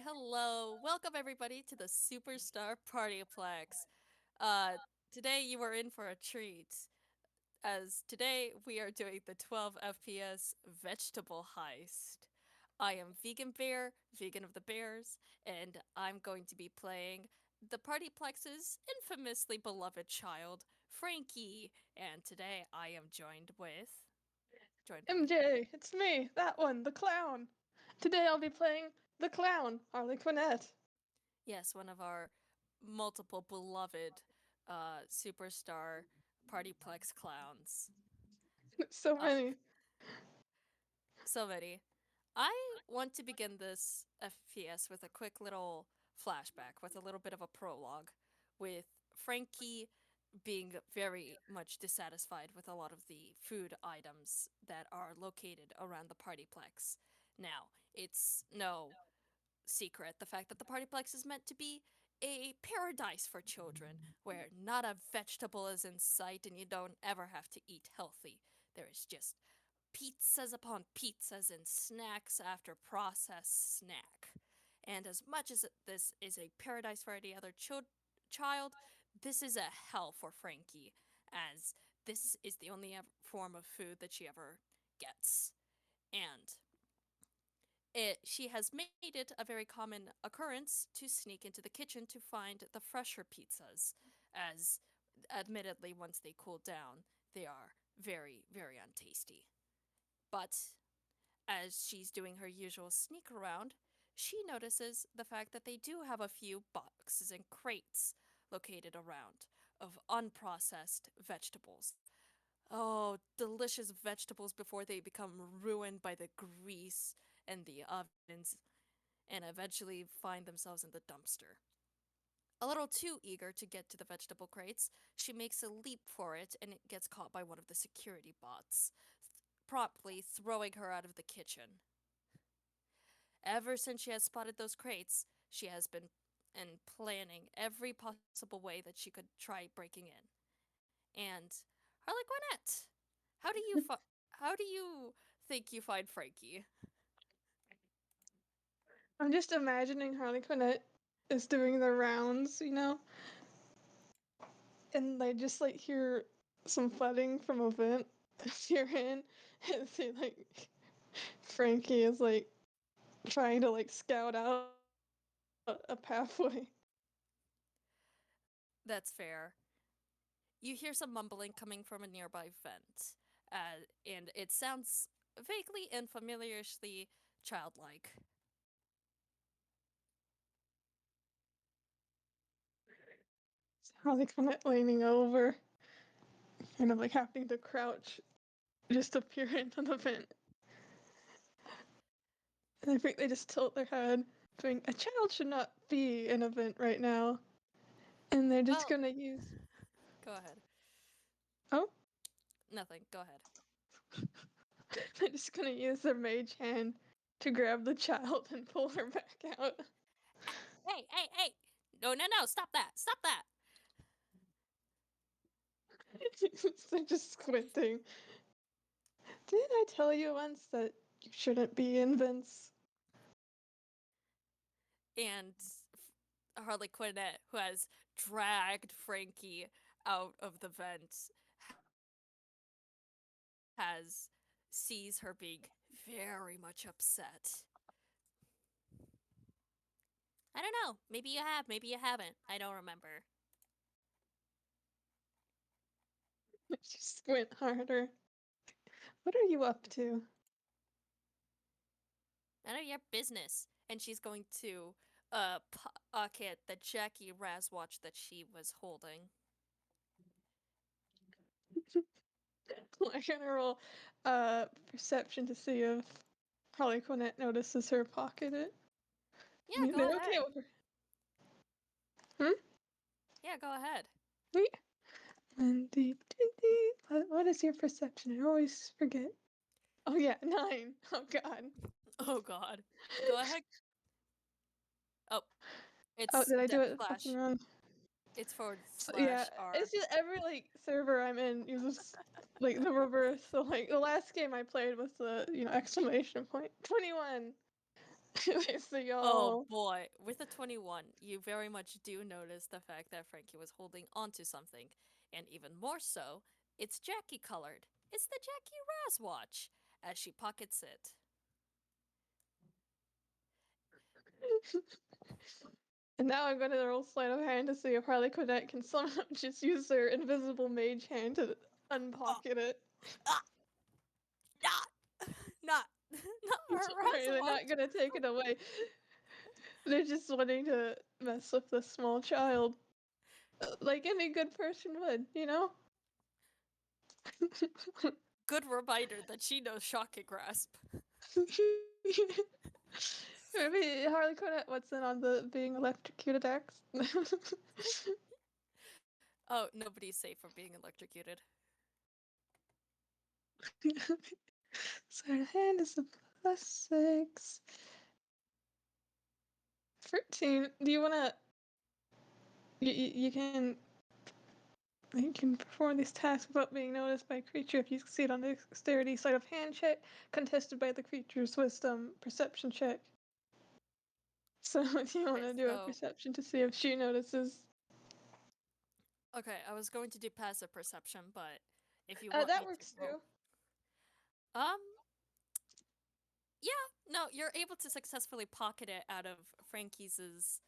Hello. Welcome everybody to the Superstar PartyPlex. Uh, Today you are in for a treat, as today we are doing the 12 FPS vegetable heist. I am Vegan Bear, vegan of the bears, and I'm going to be playing the PartyPlex's infamously beloved child, Franky. And today I am joined by, MJ, it's me, that one, the clown. Today I'll be playing the clown, Harlequinette. yes, one of our multiple beloved superstar PartyPlex clowns. So Uh, many. so many. I want to begin this FPS with a quick little flashback, with a little bit of a prologue, with Frankie being very much dissatisfied with a lot of the food items that are located around the Partyplex. Now, it's no secret the fact that the Partyplex is meant to be a paradise for children, where not a vegetable is in sight and you don't ever have to eat healthy. There is just pizzas upon pizzas and snacks after processed snack. And as much as this is a paradise for any other child, this is a hell for Frankie, as this is the only form of food that she ever gets. And she has made it a very common occurrence to sneak into the kitchen to find the fresher pizzas, as admittedly, once they cool down, they are very, very untasty. But as she's doing her usual sneak around, she notices the fact that they do have a few boxes and crates located around of unprocessed vegetables. Oh, delicious vegetables before they become ruined by the grease and the ovens and eventually find themselves in the dumpster. A little too eager to get to the vegetable crates, she makes a leap for it and it gets caught by one of the security bots, promptly throwing her out of the kitchen. Ever since she has spotted those crates, she has been and planning every possible way that she could try breaking in. And Harlequinette, how do you how do you think you find Frankie? I'm just imagining Harlequinette is doing the rounds, and they just hear some flooding from a vent that you're in, and see Frankie is trying to scout out a pathway. That's fair. You hear some mumbling coming from a nearby vent, and it sounds vaguely and familiarly childlike. Harlequinette leaning over, kind of having to crouch just to peer into the vent. And I think they just tilt their head, saying, a child should not be in a vent right now. And they're just Well, gonna use. go ahead. Oh? Nothing. Go ahead. They're just gonna use their mage hand to grab the child and pull her back out. Hey, hey, hey! No, no, no! Stop that! Stop that! They're just squinting. Didn't I tell you once that you shouldn't be in vents? And Harlequinette, who has dragged Frankie out of the vent, has sees her being very much upset. I don't know. Maybe you have, maybe you haven't. I don't remember. She squint harder. What are you up to? None of your business. And she's going to pocket the Jackie Raz watch that she was holding. I'm gonna roll perception to see if Harlequinette notices her pocket it. I Yeah, mean, go they're okay ahead. with her. Hmm? Yeah, go ahead. Wait. What is your perception? I always forget. Oh yeah, 9. Oh god. Oh god. Go ahead. Oh, Oh, it's did I do death it fucking slash. wrong? It's forward So, yeah, slash R. it's just every server I'm in uses the reverse. So the last game I played was the exclamation point 21. They see Oh all. boy, with a 21, you very much do notice the fact that Frankie was holding onto something, and even more so, it's Jackie colored. It's the Jackie Raz watch as she pockets it. And now I'm gonna roll sleight of hand to see if Harlequinette can somehow just use her invisible mage hand to Oh, unpocket it. ah, not, not, not her Raz They're not watch. gonna take it away. They're just wanting to mess with this small child. Like any good person would, you know? Good reminder that she knows shocking grasp. Maybe Harley Quinn, what's in on the being electrocuted X? Oh, nobody's safe from being electrocuted. So her hand is a +6. 13. Do you wanna. You can perform these tasks without being noticed by a creature if you succeed on the dexterity sleight of hand check, contested by the creature's wisdom perception check. So if you want Okay, to do a so perception to see if she notices. okay, I was going to do passive perception, but if you want That me to works roll, too. um, yeah, no, you're able to successfully pocket it out of Frankie's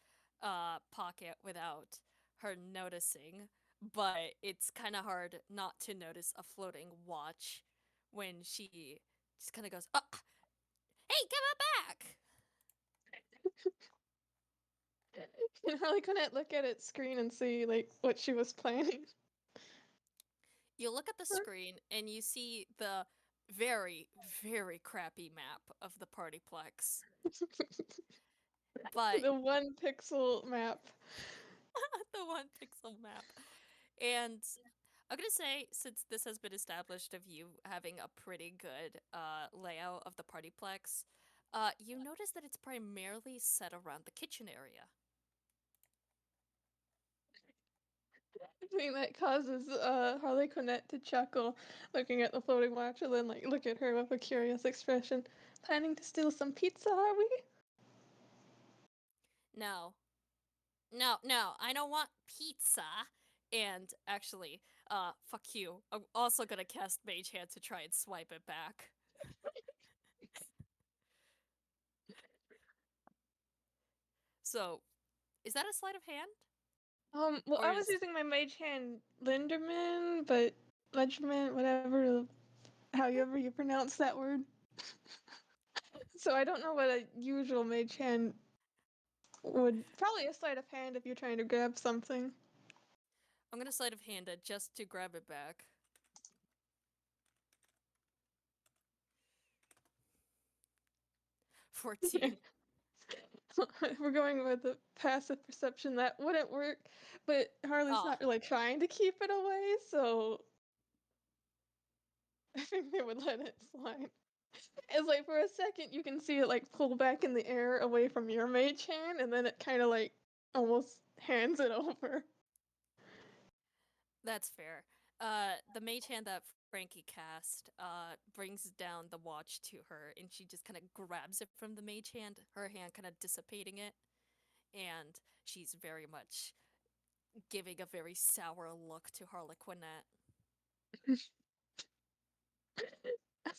pocket without her noticing, but it's kind of hard not to notice a floating watch when she just kind of goes, "Oh, hey, give it back!" You really couldn't look at its screen and see like what she was planning. You look at the screen and you see the very, very crappy map of the Partyplex, but The one pixel map. the one pixel map. And I'm gonna say, since this has been established of you having a pretty good layout of the Partyplex, you notice that it's primarily set around the kitchen area. I think that causes Harley Quinn to chuckle, looking at the floating watch, and then like look at her with a curious expression. Planning to steal some pizza, are we? No, no, no, I don't want pizza. And actually, fuck you. I'm also gonna cast Mage Hand to try and swipe it back. So, is that a sleight of hand? Well, Or I was is using my mage hand Linderman, but Ledgerman, whatever, however you pronounce that word. So I don't know what a usual mage hand would. Probably a sleight of hand if you're trying to grab something. I'm gonna sleight of hand it just to grab it back. 14. We're going with the passive perception that wouldn't work, but Harley's Ah, not really trying to keep it away, so I think they would let it slide. It's like for a second you can see it like pull back in the air away from your mage hand, and then it kind of like almost hands it over. that's fair. The mage hand that Frankie cast brings down the watch to her, and she just kind of grabs it from the mage hand, her hand kind of dissipating it, and she's very much giving a very sour look to Harlequinette.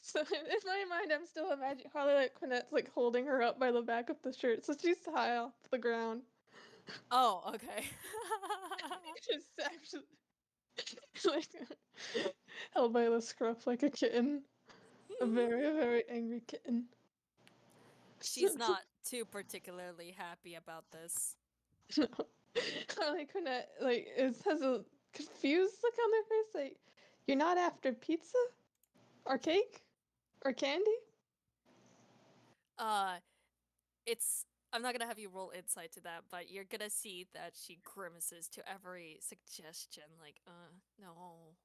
So in my mind, I'm still imagining Harley Quinnette's like holding her up by the back of the shirt, so she's high off the ground, Oh, okay. just actually like held by the scruff like a kitten, a very very angry kitten. She's not too particularly happy about this. No. Harley Quinnette like has a confused look on their face, like you're not after pizza or cake or candy. Uh, it's I'm not gonna have you roll insight to that, but you're gonna see that she grimaces to every suggestion, like, no.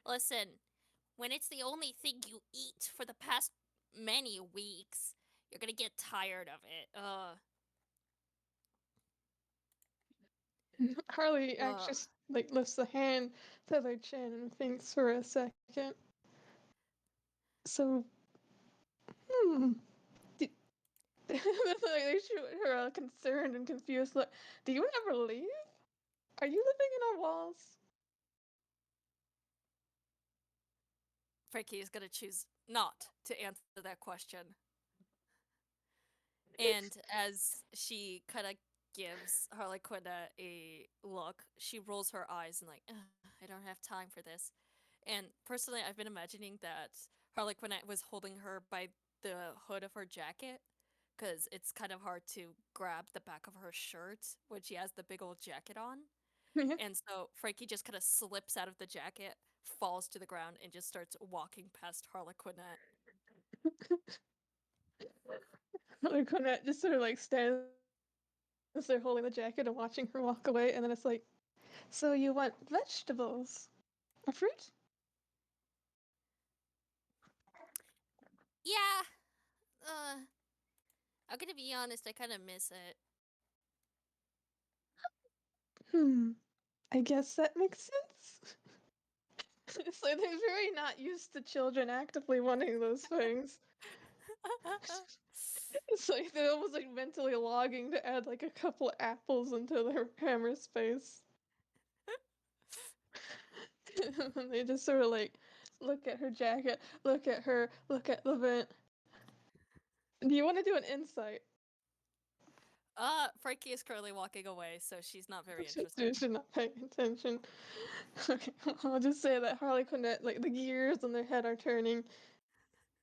Listen, when it's the only thing you eat for the past many weeks, you're gonna get tired of it. Harley Ugh. actually like lifts a hand to their chin and thinks for a second. So, hmm. Like, they shoot her a concerned and confused look. Do you never leave? Are you living in our walls? Frankie is gonna choose not to answer that question. And as she kind of gives Harlequinette a look, she rolls her eyes and like, "Ugh, I don't have time for this." And personally, I've been imagining that Harlequinette was holding her by the hood of her jacket because it's kind of hard to grab the back of her shirt when she has the big old jacket on. And so Frankie just kind of slips out of the jacket, falls to the ground, and just starts walking past Harlequinette. Harlequinette just sort of like stands there holding the jacket and watching her walk away, and then it's like, so you want vegetables? Or fruit? Yeah, uh, I'm gonna be honest, I kind of miss it. Hmm. I guess that makes sense. It's like they're very not used to children actively wanting those things. It's like they're almost like mentally logging to add like a couple apples into their hammer space. And they just sort of like look at her jacket, look at her, look at the vent. Do you want to do an insight? Frankie is currently walking away, so she's not very She's interested. not paying attention. Okay, I'll just say that Harley Quinn, like the gears in their head are turning,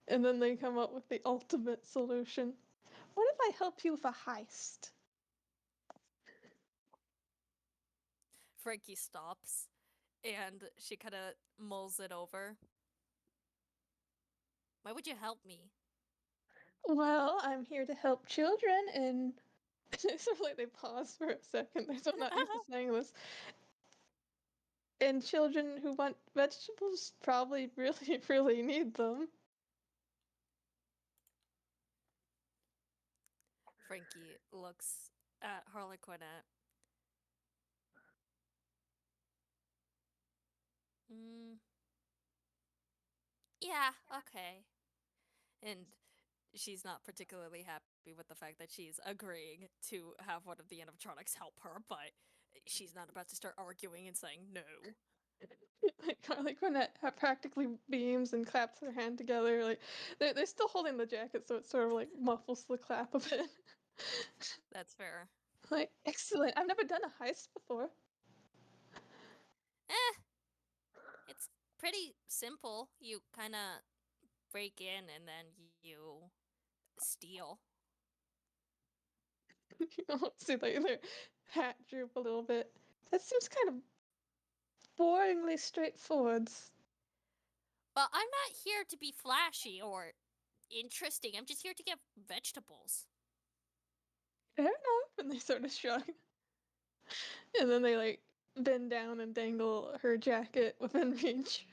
and then they come up with the ultimate solution. What if I help you with a heist? Frankie stops and she kind of mulls it over. Why would you help me? Well, I'm here to help children, and it's sort of like they pause for a second. They're so not used to saying this. And children who want vegetables probably really, really need them. Frankie looks at Harlequinette. Mm, yeah, okay. And she's not particularly happy with the fact that she's agreeing to have one of the animatronics help her, but she's not about to start arguing and saying no. Like Harley Quinn practically beams and claps their hand together. Like they're still holding the jacket, so it sort of like muffles the clap a bit. That's fair. Like excellent. I've never done a heist before. Eh, it's pretty simple. You kind of break in and then you steal. You know, see like their hat droop a little bit. That seems kind of boringly straightforward. But I'm not here to be flashy or interesting. I'm just here to get vegetables. Fair enough. And they sort of shrug. And then they like bend down and dangle her jacket within reach.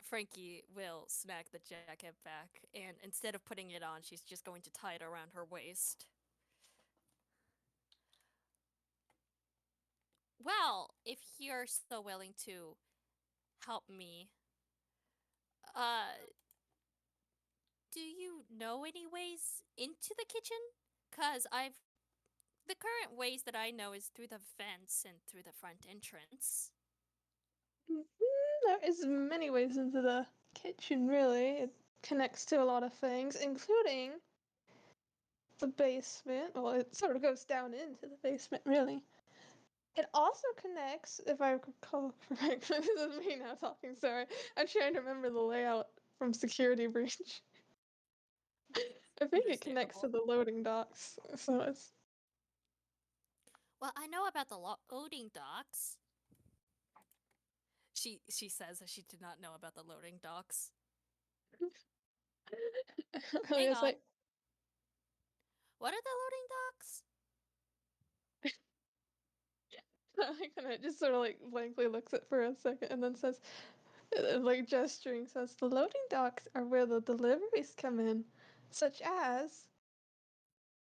Frankie will snag the jacket back, and instead of putting it on, she's just going to tie it around her waist. Well, if you're so willing to help me, uh, do you know any ways into the kitchen? Cause I've the current ways that I know is through the vents and through the front entrance. There is many ways into the kitchen, really. It connects to a lot of things, including the basement. Well, it sort of goes down into the basement, really. It also connects, if I recall correctly, this is me now talking, sorry. I'm trying to remember the layout from Security Breach. I think it connects to Understandable. the loading docks, so it's. Well, I know about the loading docks. She says that she did not know about the loading docks. Really, Hang it's on. like. What are the loading docks? Like, and it just sort of like blankly looks at for a second and then says, like gesturing, says, the loading docks are where the deliveries come in, such as.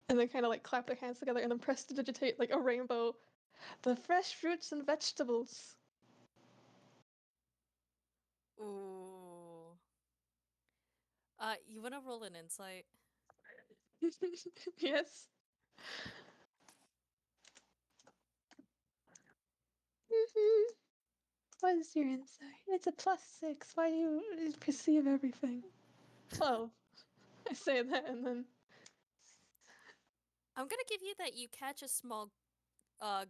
And they kind of like clap their hands together and then press to digitate like a rainbow. The fresh fruits and vegetables. Ooh. You wanna roll an insight? Yes. Mhm. What is your insight? It's a +6. Why do you perceive everything? 12. I say that and then. I'm gonna give you that you catch a small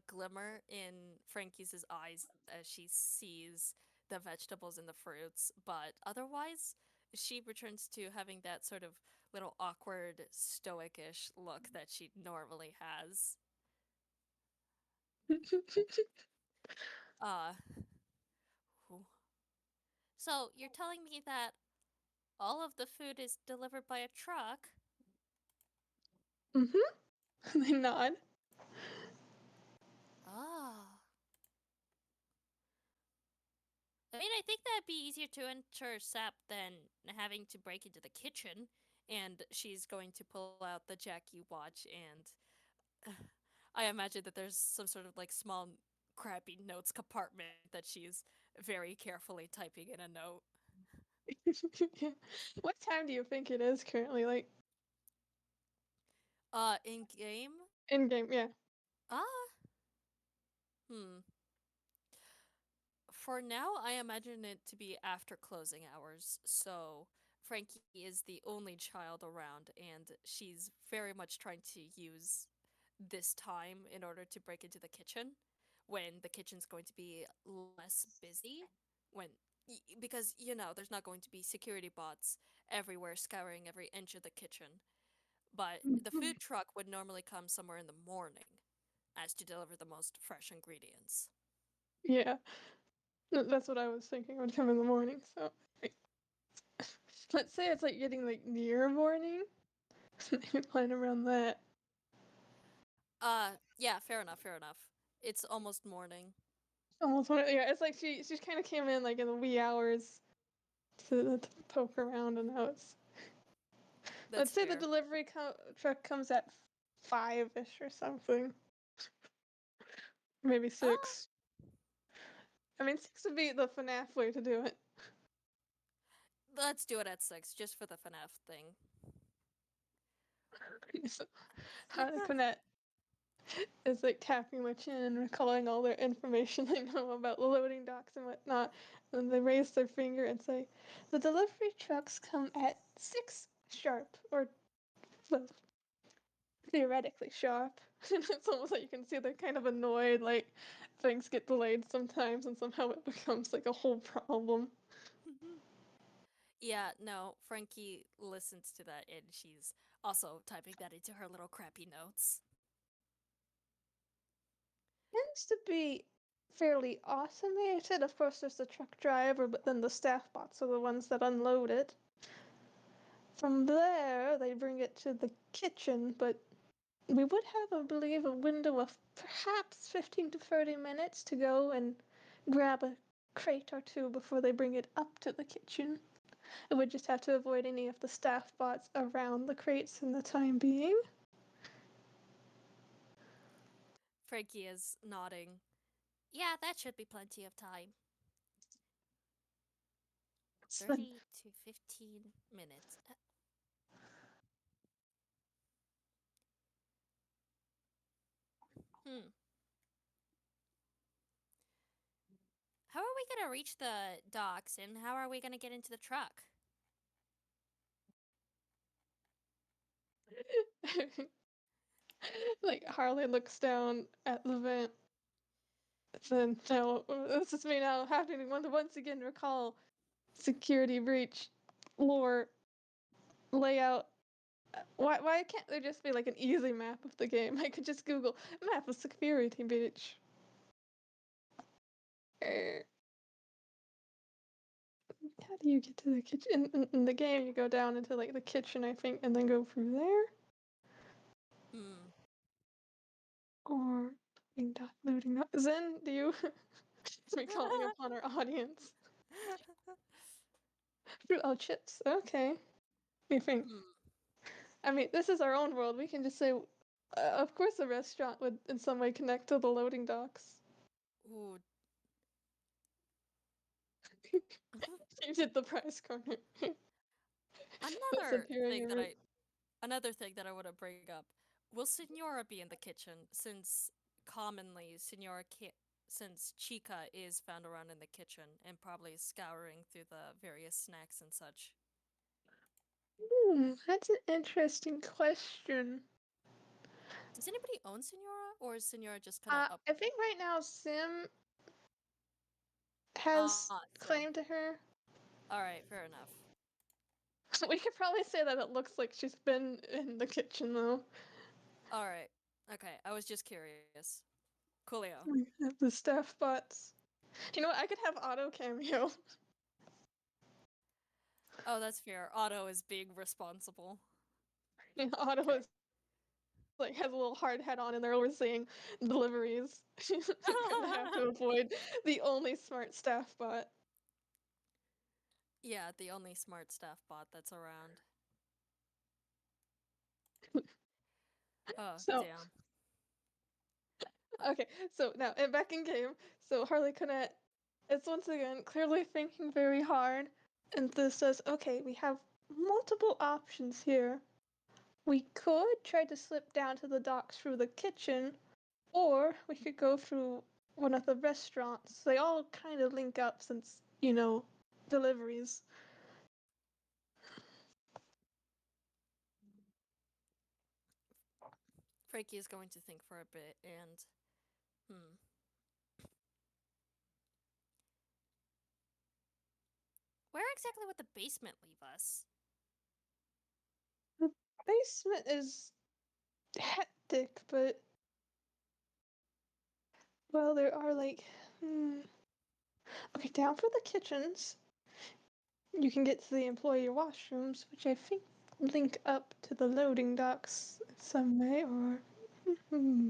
glimmer in Frankie's eyes as she sees the vegetables and the fruits, but otherwise, she returns to having that sort of little awkward, stoic-ish look that she normally has. Uh, whew. So you're telling me that all of the food is delivered by a truck? Mm-hmm. They nod. Ah. I mean, I think that'd be easier to intercept than having to break into the kitchen. And she's going to pull out the Jackie watch, and I imagine that there's some sort of like small, crappy notes compartment that she's very carefully typing in a note. Yeah. What time do you think it is currently? Like In game? in game, yeah. Ah, hmm. For now, I imagine it to be after closing hours, so Frankie is the only child around, and she's very much trying to use this time in order to break into the kitchen when the kitchen's going to be less busy. When because there's not going to be security bots everywhere scouring every inch of the kitchen, but the Mhm. food truck would normally come somewhere in the morning as to deliver the most fresh ingredients. Yeah. That's what I was thinking would come in the morning. So like, let's say it's like getting like near morning. Maybe plan around that. Yeah, fair enough, fair enough. It's almost morning. Almost yeah. It's like she kind of came in like in the wee hours to poke around, and now it's. That's Let's say the fair. delivery truck comes at 5-ish or something. Maybe Ah, 6. I mean, 6 would be the FNAF way to do it. let's do it at 6, just for the FNAF thing. So, Harlequinette is like tapping my chin and recalling all their information they know about the loading docks and whatnot. And they raise their finger and say, "The delivery trucks come at 6 sharp, or well, theoretically sharp." And it's almost like you can see they're kind of annoyed, like things get delayed sometimes, and somehow it becomes like a whole problem. Yeah, no, Frankie listens to that and she's also typing that into her little crappy notes. Tends to be fairly automated. Of course, there's the truck driver, but then the staff bots are the ones that unload it. From there, they bring it to the kitchen, but we would have, I believe, a window of perhaps 15 to 30 minutes to go and grab a crate or two before they bring it up to the kitchen. We would just have to avoid any of the staff bots around the crates in the time being. Frankie is nodding. Yeah, that should be plenty of time. So 30 to 15 minutes. Hmm. How are we gonna reach the docks and how are we gonna get into the truck? like Harley looks down at the vent. Then now this is me now having to once again recall security breach lore layout. Why can't there just be like an easy map of the game? I could just Google map of security breach. Er, how do you get to the kitchen? In the game, you go down into like the kitchen, I think, and then go through there. Hmm. Or loading dot. Zen, do you? It's me calling upon our audience. Fruit oh chips. Okay. You think? Hmm. I mean, this is our own world. We can just say, of course, a restaurant would in some way connect to the loading docks. Ooh. You did the prize corner. Another Disappearing thing in that root. I another thing that I want to bring up. Will Senora be in the kitchen since commonly since Chica is found around in the kitchen and probably scouring through the various snacks and such. That's an interesting question. Does anybody own Senora, or is Senora just kind of up? I think right now Sim Ah, has Sim. claim to her. All right, fair enough. We could probably say that it looks like she's been in the kitchen though. All right. Okay, I was just curious. Coolio. The staff bots. You know what? I could have auto cameo. Oh, that's fair. Otto is being responsible. Auto Okay. is has a little hard hat on, and they're overseeing deliveries. They're gonna have to avoid the only smart staff bot. Yeah, the only smart staff bot that's around. Oh, So damn. okay, so now and back in game. So Harlequinette is once again clearly thinking very hard, and this says, "Okay, we have multiple options here. We could try to slip down to the docks through the kitchen, or we could go through one of the restaurants. They all kind of link up since, deliveries." Frankie is going to think for a bit and, hmm. Where exactly would the basement leave us? The basement is hectic, but well, there are okay, down for the kitchens. You can get to the employee washrooms, which I think link up to the loading docks in some way, or hmm,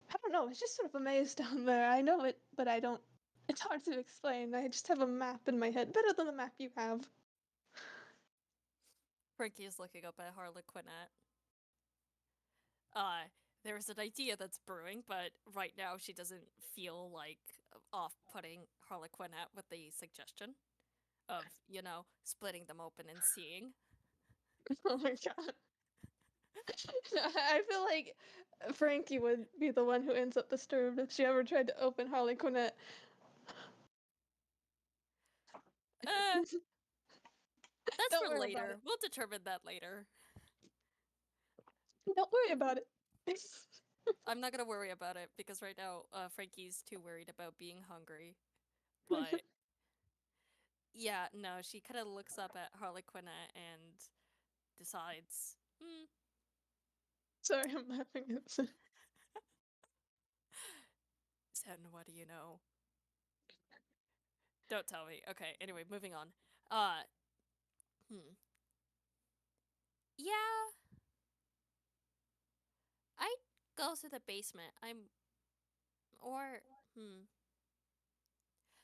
I don't know. It's just sort of a maze down there. I know it, but I don't. It's hard to explain. I just have a map in my head, better than the map you have. Frankie is looking up at Harlequinette. Uh, there's an idea that's brewing, but right now she doesn't feel like off-putting Harlequinette with the suggestion of, splitting them open and seeing. Oh my god. I feel like Frankie would be the one who ends up disturbed if she ever tried to open Harlequinette. Uh, that's Don't for worry about it. later. We'll determine that later. Don't worry about it. I'm not gonna worry about it because right now, Frankie's too worried about being hungry. But yeah, no, she kind of looks up at Harlequinette and decides, Sorry, I'm laughing at this. Sen, what do you know? Don't tell me. Okay, anyway, moving on. Uh, hmm. Yeah, I'd go to the basement. Or, hmm.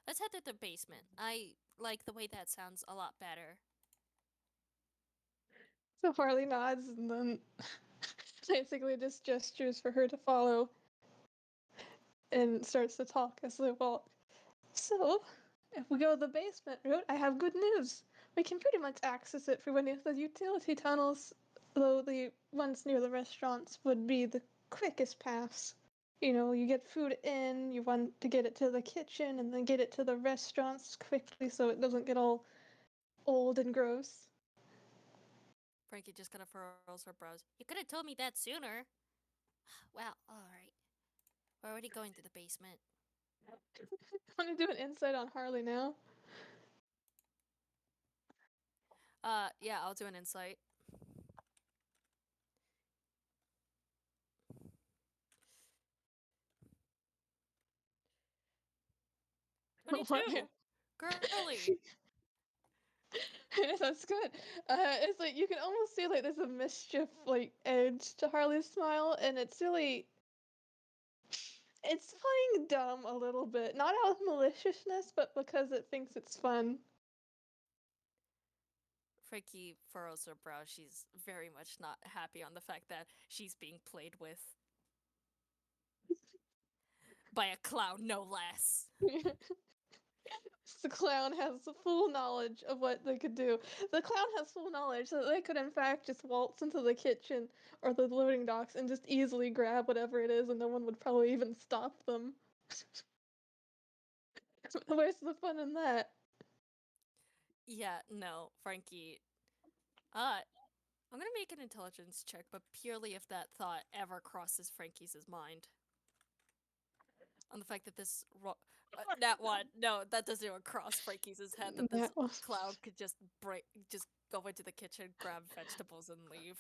Let's head to the basement. I like the way that sounds a lot better. So Harley nods and then basically just gestures for her to follow and starts to talk as they walk. So, if we go the basement route, I have good news. We can pretty much access it through any of the utility tunnels, though the ones near the restaurants would be the quickest paths. You get food in, you want to get it to the kitchen, and then get it to the restaurants quickly so it doesn't get all old and gross. Frankie just kind of furrows her brows. You could have told me that sooner. Well, alright. We're already going to the basement. Want to do an insight on Harley now? Yeah, I'll do an insight. What? 22! Girly! That's good. It's like you can almost see like there's a mischief like edge to Harley's smile, and it's playing dumb a little bit, not out of maliciousness, but because it thinks it's fun. Frankie furrows her brow. She's very much not happy on the fact that she's being played with by a clown, no less. the clown has full knowledge of what they could do. The clown has full knowledge that they could, in fact, just waltz into the kitchen or the loading docks and just easily grab whatever it is, and no one would probably even stop them. Where's the fun in that? Yeah, no, Frankie. I'm gonna make an intelligence check, but purely if that thought ever crosses Frankie's mind. On the fact that that one, no, that doesn't even cross Frankie's head that this That one. clown could just go into the kitchen, grab vegetables, and leave.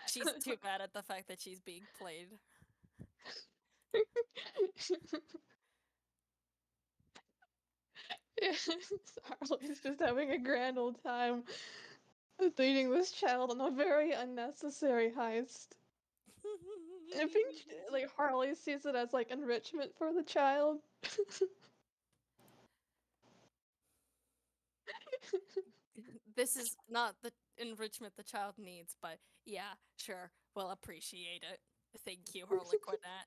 She's too mad at the fact that she's being played. Harley's just having a grand old time leading this child on a very unnecessary heist. I think like Harley sees it as like enrichment for the child. This is not the enrichment the child needs, but yeah, sure, we'll appreciate it. Thank you, Harlequinette.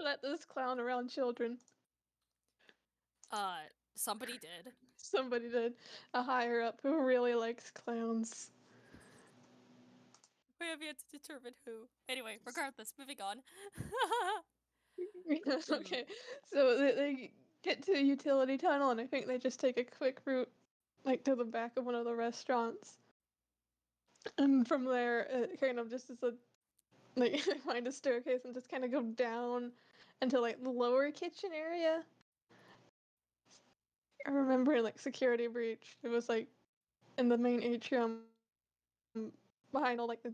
Let this clown around children. Somebody did. Somebody did, a higher up who really likes clowns. We have yet to determine who. Anyway, regardless, moving on. Hmm. Okay, so they get to a utility tunnel, and I think they just take a quick route, like to the back of one of the restaurants, and from there, it kind of just is a like they find a staircase and just kind of go down into like the lower kitchen area. I remember like security breach. It was like in the main atrium behind all like the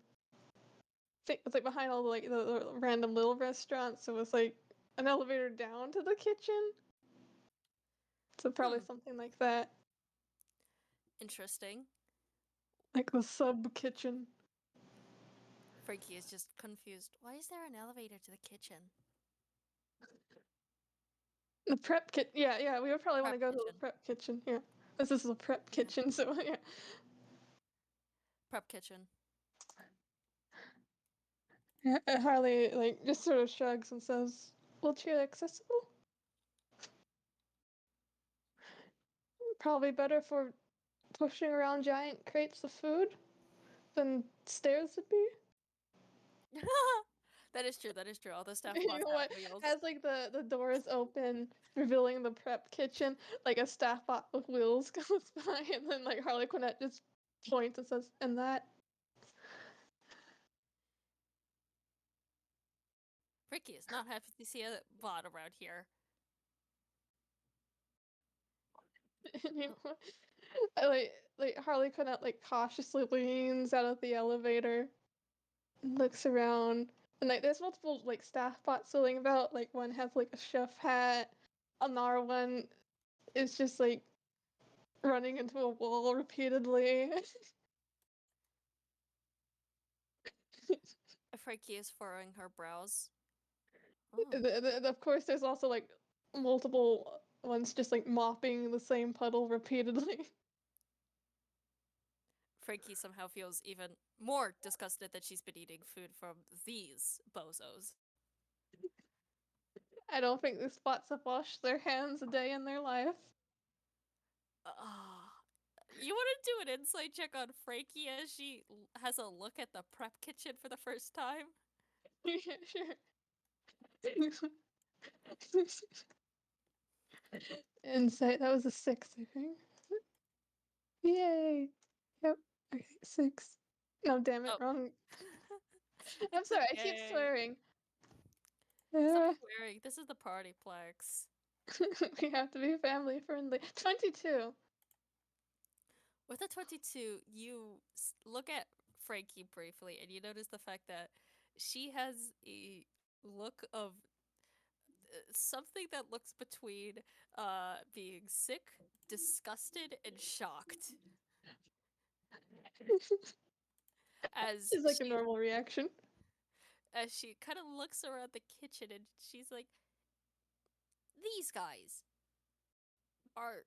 it's like behind all the random little restaurants. So it was like an elevator down to the kitchen. So probably Hmm. something like that, Interesting. like the sub kitchen. Frankie is just confused. Why is there an elevator to the kitchen? The prep kit. Yeah, yeah. We would probably want Prep to go to the kitchen. prep kitchen. Yeah, this is a prep Yeah. kitchen. So yeah. Prep kitchen. Yeah, Harley like just sort of shrugs and says, "Wheelchair accessible? Probably better for pushing around giant crates of food than stairs would be." That is true. That is true. All the staff You bots know have what? wheels. As like the doors open, revealing the prep kitchen, like a staff bot with wheels goes by, and then like Harlequinette just points and says, "And that." Frankie is not happy to see a bot around here. And you know, I like Harlequinette like cautiously leans out of the elevator, and looks around, and like there's multiple like staff bots sitting about. Like one has like a chef hat, another one is just like running into a wall repeatedly. Frankie is furrowing her brows. Oh. Of course, there's also like multiple ones just like mopping the same puddle repeatedly. Frankie somehow feels even more disgusted that she's been eating food from these bozos. I don't think these spots have washed their hands a day in their life. Ah. You want to do an insight check on Frankie as she has a look at the prep kitchen for the first time? Yeah, sure. Insight, that was a 6, I think. Yay! Yep. Okay, 6. No, damn it, Oh, wrong. I'm it's sorry, I keep okay. swearing. Stop Uh, swearing. This is the PartyPlex. we have to be family friendly. 22. With a 22, you look at Frankie briefly and you notice the fact that she has a look of something that looks between being sick, disgusted, and shocked as It's like a normal reaction. she kind of looks around the kitchen and she's like, "These guys are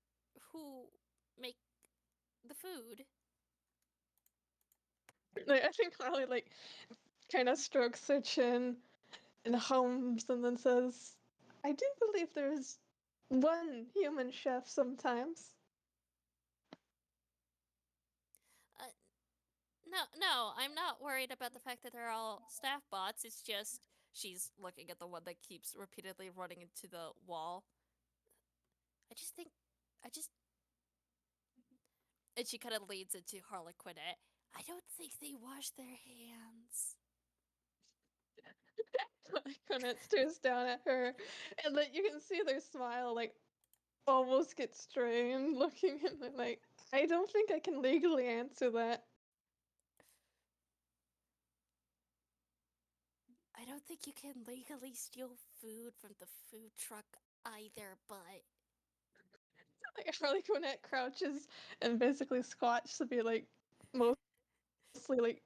who make the food." Like, I think Harley like kind of strokes her chin and hums and then says, I do believe there's one human chef sometimes. Uh, no, I'm not worried about the fact that they're all staff bots. It's just she's looking at the one that keeps repeatedly running into the wall. I just think, I just, and she kind of leads into Harlequinette. I don't think they wash their hands. Like when it stares down at her, and like you can see their smile like almost get strained, looking and they're like, I don't think I can legally answer that. I don't think you can legally steal food from the food truck either, but Like Harley Quinn crouches and basically squats to be like mostly like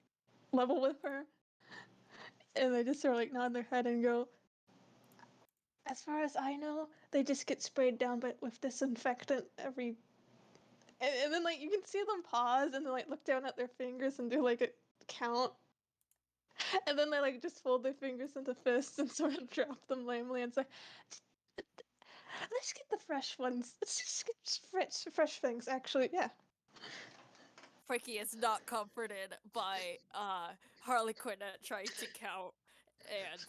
level with her, and they just sort of like nod their head and go, as far as I know, they just get sprayed down but with disinfectant every. And then like you can see them pause and then like look down at their fingers and do like a count, and then they like just fold their fingers into fists and sort of drop them lamely and say, "Let's get the fresh ones. Let's just get fresh things." Actually, yeah. Franky is not comforted by Harlequinette trying to count, and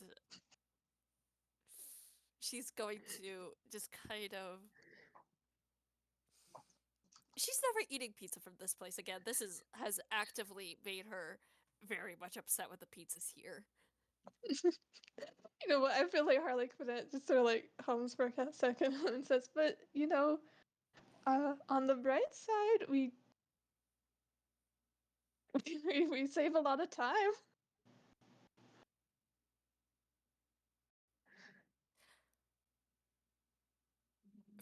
she's going to just kind of. She's never eating pizza from this place again. This is has actively made her very much upset with the pizzas here. You know what? I feel like Harley Quinn just sort of like hums for a second and says, "But you know, on the bright side, we save a lot of time."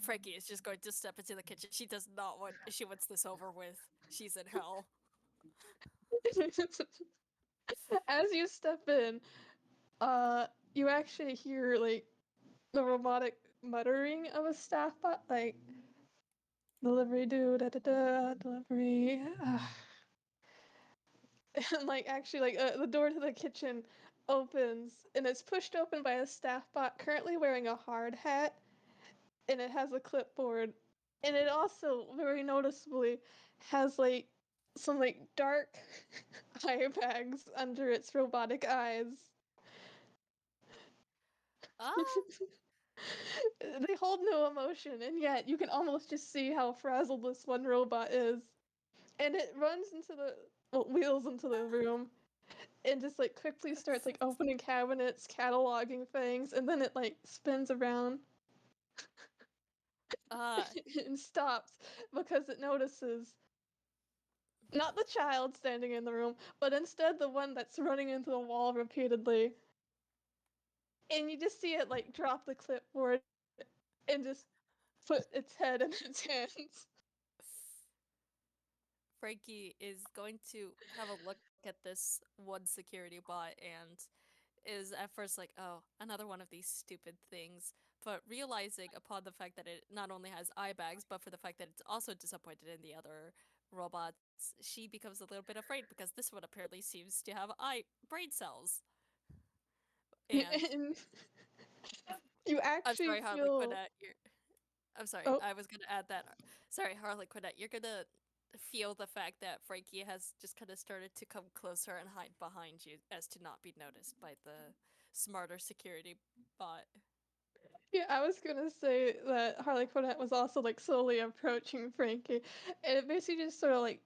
Franky is just going to step into the kitchen. She does not want. She wants this over with. She's in hell. As you step in, you actually hear like the robotic muttering of a staff bot, like delivery do da da da delivery. And like actually like the door to the kitchen opens and it's pushed open by a staff bot currently wearing a hard hat, and it has a clipboard, and it also very noticeably has like some like dark eye bags under its robotic eyes. Ah, They hold no emotion, and yet you can almost just see how frazzled this one robot is. And it runs into the wheels into the room and just like quickly starts like opening cabinets, cataloging things, and then it like spins around uh, and stops because it notices not the child standing in the room, but instead the one that's running into the wall repeatedly. And you just see it like drop the clipboard and just put its head in its hands. Franky is going to have a look at this one security bot and is at first like, oh, another one of these stupid things. But realizing upon the fact that it not only has eye bags, but for the fact that it's also disappointed in the other robots, she becomes a little bit afraid because this one apparently seems to have eye brain cells. And And you I'm actually sorry, Harley feel, Quinn. I'm sorry, oh, I was gonna add that. Sorry, Harlequinette, you're gonna feel the fact that Franky has just kind of started to come closer and hide behind you as to not be noticed by the smarter security bot. yeah, I was gonna say that Harley Quinn was also like slowly approaching Frankie, and it basically just sort of like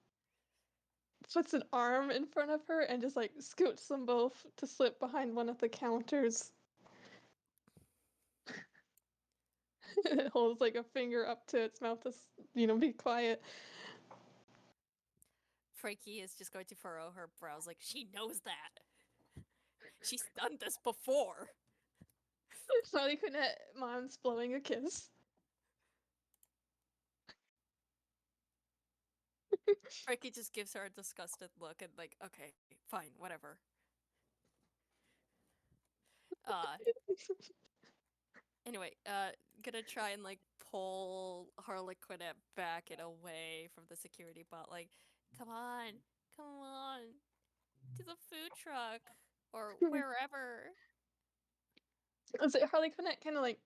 puts an arm in front of her and just like scoots them both to slip behind one of the counters. It holds like a finger up to its mouth to, be quiet. Franky is just going to furrow her brows like she knows that. She's done this before. Harley Quinn mom's blowing a kiss. Franky just gives her a disgusted look and like, okay, fine, whatever. Uh Anyway, gonna try and like pull Harlequinette back and away from the security bot. Like, come on, to the food truck or wherever. So Harley Quinn kind of like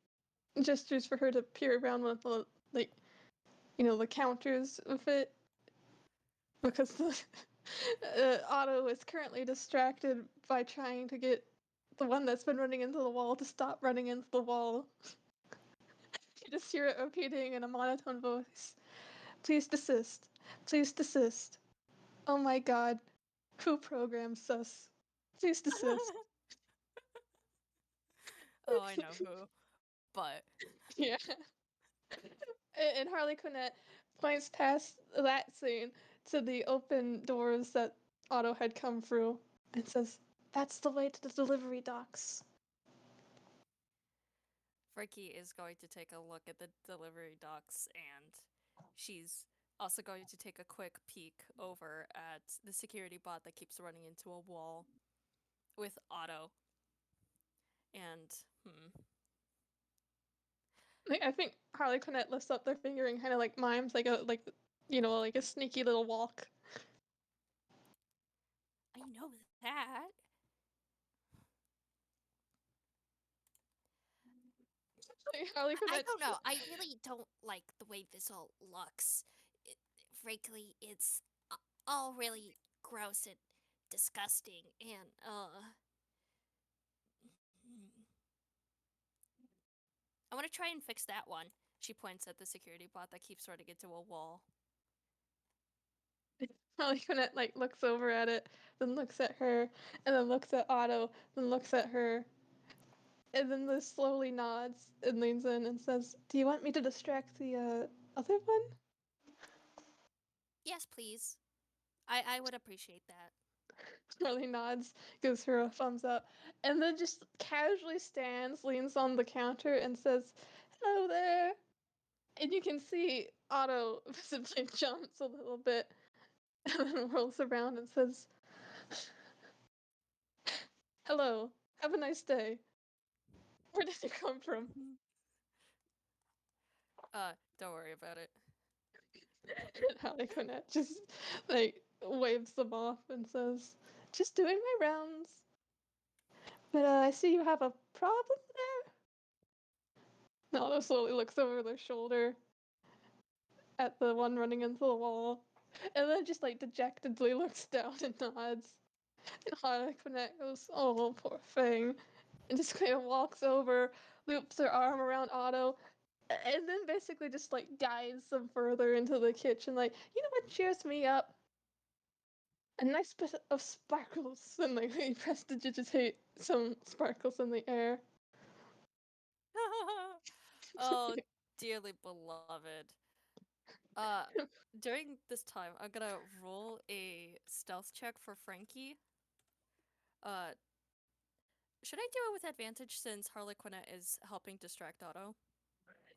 gestures for her to peer around with the like the counters of it because the Otto is currently distracted by trying to get the one that's been running into the wall to stop running into the wall. You just hear it repeating in a monotone voice. Please desist. Please desist. Oh my god. Who programs us? Please desist. Oh, I know who. But Yeah. And Harlequinette points past that scene to the open doors that Otto had come through and says, "That's the way to the delivery docks." Franky is going to take a look at the delivery docks, and she's also going to take a quick peek over at the security bot that keeps running into a wall with Otto. And, Like, I think Harlequinette lifts up their finger and kind of like mimes like a sneaky little walk. I know that. Like, I Harlequinette don't know. I really don't like the way this all looks. It, frankly, it's all really gross and disgusting, and I want to try and fix that one. She points at the security bot that keeps running into a wall. Harlequinette like looks over at it, then looks at her, and then looks at Otto, then looks at her, and then slowly nods and leans in and says, "Do you want me to distract the other one?" Yes, please. I would appreciate that. Charlie nods, gives her a thumbs up, and then just casually stands, leans on the counter, and says, "Hello there." And you can see Otto visibly jumps a little bit and then rolls around and says, "Hello, have a nice day. Where did you come from?" Don't worry about it. And Harlequinette just like waves them off and says, "Just doing my rounds. But I see you have a problem there." And Otto slowly looks over their shoulder at the one running into the wall, and then just like dejectedly looks down and nods. And Harlequinette goes, "Oh, poor thing," and just kind of walks over, loops her arm around Otto, and then basically just like guides them further into the kitchen. Like, you know what cheers me up? A nice bit of sparkles, and like he prestidigitate some sparkles in the air. Oh, dearly beloved. Uh, during this time, I'm gonna roll a stealth check for Frankie. Uh, should I do it with advantage since Harlequinette is helping distract Otto?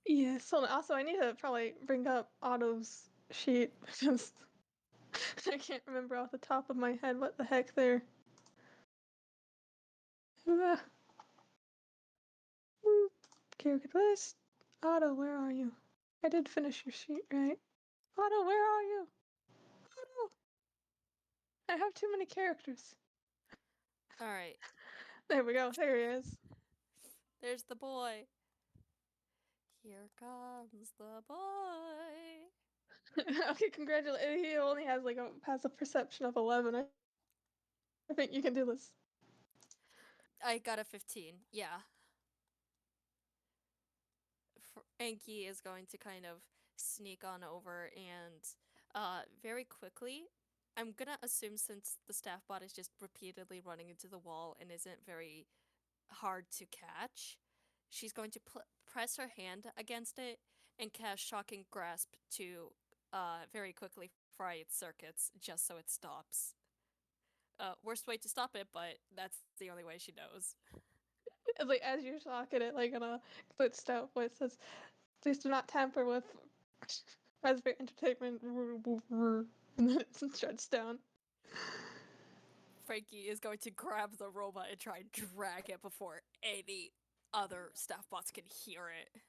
Yeah, so also I need to probably bring up Otto's sheet because I can't remember off the top of my head what the heck they're. Uh, Character list. Otto, where are you? I did finish your sheet, right? Otto, where are you? Otto! I have too many characters. All right, There we go. There he is. there's the boy. Here comes the boy. Okay, congratulations. He only has a perception of 11. I think you can do this. I got a 15. Yeah. Frankie is going to kind of sneak on over and very quickly, I'm gonna assume since the staff bot is just repeatedly running into the wall and isn't very hard to catch, she's going to press her hand against it and cast Shocking Grasp to very quickly fry its circuits just so it stops. Worst way to stop it, but that's the only way she knows. It's like as you're talking it, like in a glitched out voice says, "Please do not tamper with Raspberry Entertainment." And then it shuts down. Frankie is going to grab the robot and try and drag it before any other staff bots can hear it.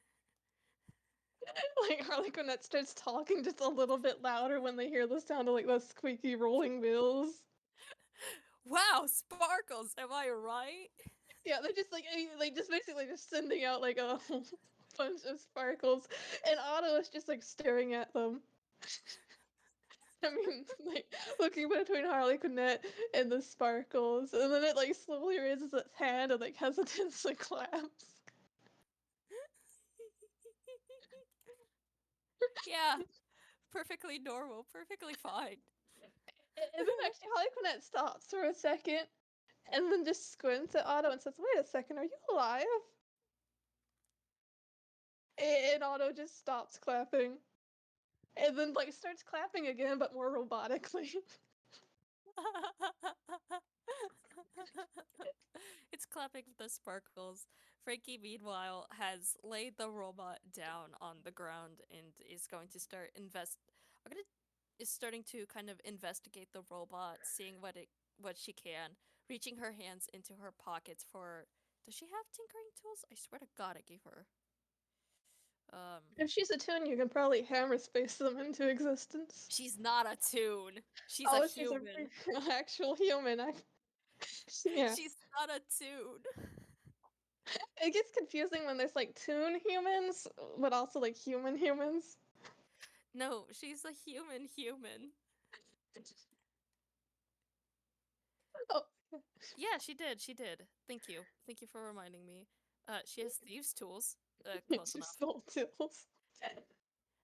Like Harlequinette starts talking just a little bit louder when they hear the sound of like those squeaky rolling wheels. Wow, sparkles, am I right? Yeah, they're just like just basically just sending out like a bunch of sparkles, and Otto is just like staring at them. I mean, like looking between Harlequinette and the sparkles, and then it like slowly raises its hand and like hesitantly claps. Yeah, perfectly normal, perfectly fine. And then actually Harlequinette stops for a second, and then just squints at Otto and says, "Wait a second, are you alive?" And Otto just stops clapping, and then like starts clapping again, but more robotically. It's clapping the sparkles. Frankie, meanwhile, has laid the robot down on the ground and is going to start I'm gonna is starting to kind of investigate the robot, seeing what she can, reaching her hands into her pockets for. Does she have tinkering tools? I swear to God, I gave her. Um, If she's a tune, you can probably hammer space them into existence. she's not a tune. She's a Oh, she's a human. actual human. Yeah. She's not a tune. It gets confusing when there's like toon humans, but also like human humans. No, she's a human. Oh, Yeah, she did. She did. Thank you. Thank you for reminding me. She has thieves' tools. Close she enough. stole tools.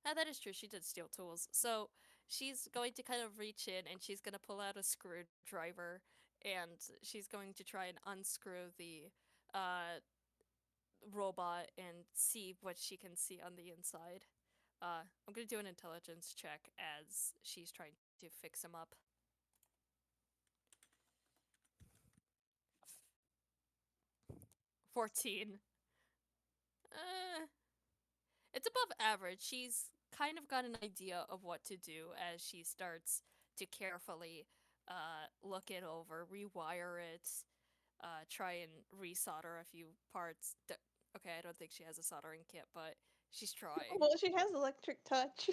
That is true. She did steal tools. So she's going to kind of reach in and she's going to pull out a screwdriver and she's going to try and unscrew the uh, robot and see what she can see on the inside. I'm going to do an intelligence check as she's trying to fix him up. 14. Uh, it's above average. She's kind of got an idea of what to do as she starts to carefully look it over, rewire it, try and resolder a few parts. Okay, I don't think she has a soldering kit, but she's trying. Well, she has electric touch.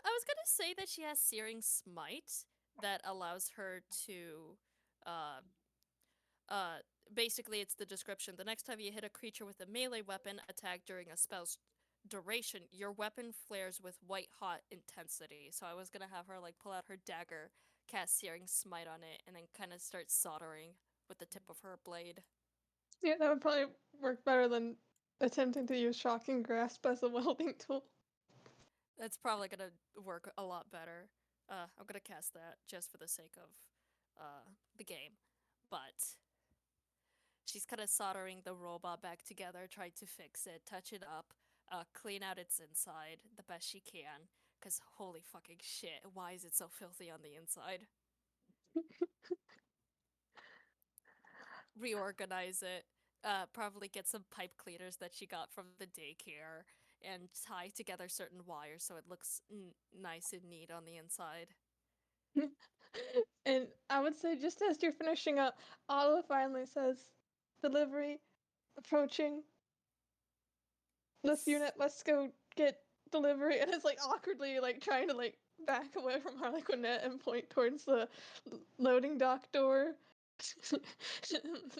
I was gonna say that she has Searing Smite that allows her to uh, Uh, basically, it's the description. The next time you hit a creature with a melee weapon attack during a spell's duration, your weapon flares with white hot intensity. So I was gonna have her like pull out her dagger, cast Searing Smite on it, and then kind of start soldering with the tip of her blade. Yeah, that would probably work better than attempting to use shocking grasp as a welding tool. That's probably gonna work a lot better. I'm gonna cast that just for the sake of the game, but she's kind of soldering the robot back together, trying to fix it, touch it up, clean out its inside the best she can. Because holy fucking shit, why is it so filthy on the inside? Reorganize it, probably get some pipe cleaners that she got from the daycare, and tie together certain wires so it looks nice and neat on the inside. And I would say, just as you're finishing up, Otto finally says, "Delivery approaching. This unit must go get delivery," and it's like awkwardly like trying to like back away from Harlequinette and point towards the loading dock door.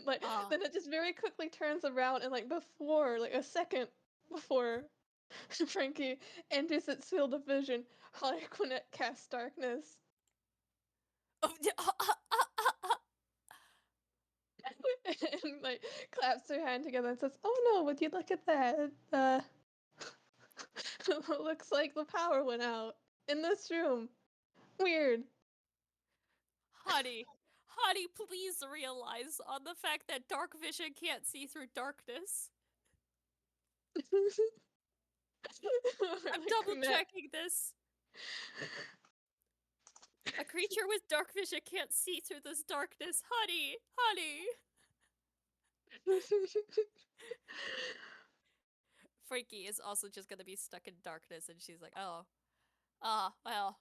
Like Ah, then it just very quickly turns around and like before like a second before Frankie enters its field of vision, Harlequinette casts darkness oh, and like claps her hand together and says, "Oh no, would you look at that? Looks like the power went out in this room. Weird." honey, honey, please realize on the fact that dark vision can't see through darkness. I'm double Harlequinette. checking this. A creature with dark vision can't see through this darkness. Honey, honey. Frankie is also just gonna be stuck in darkness and she's like, oh, well,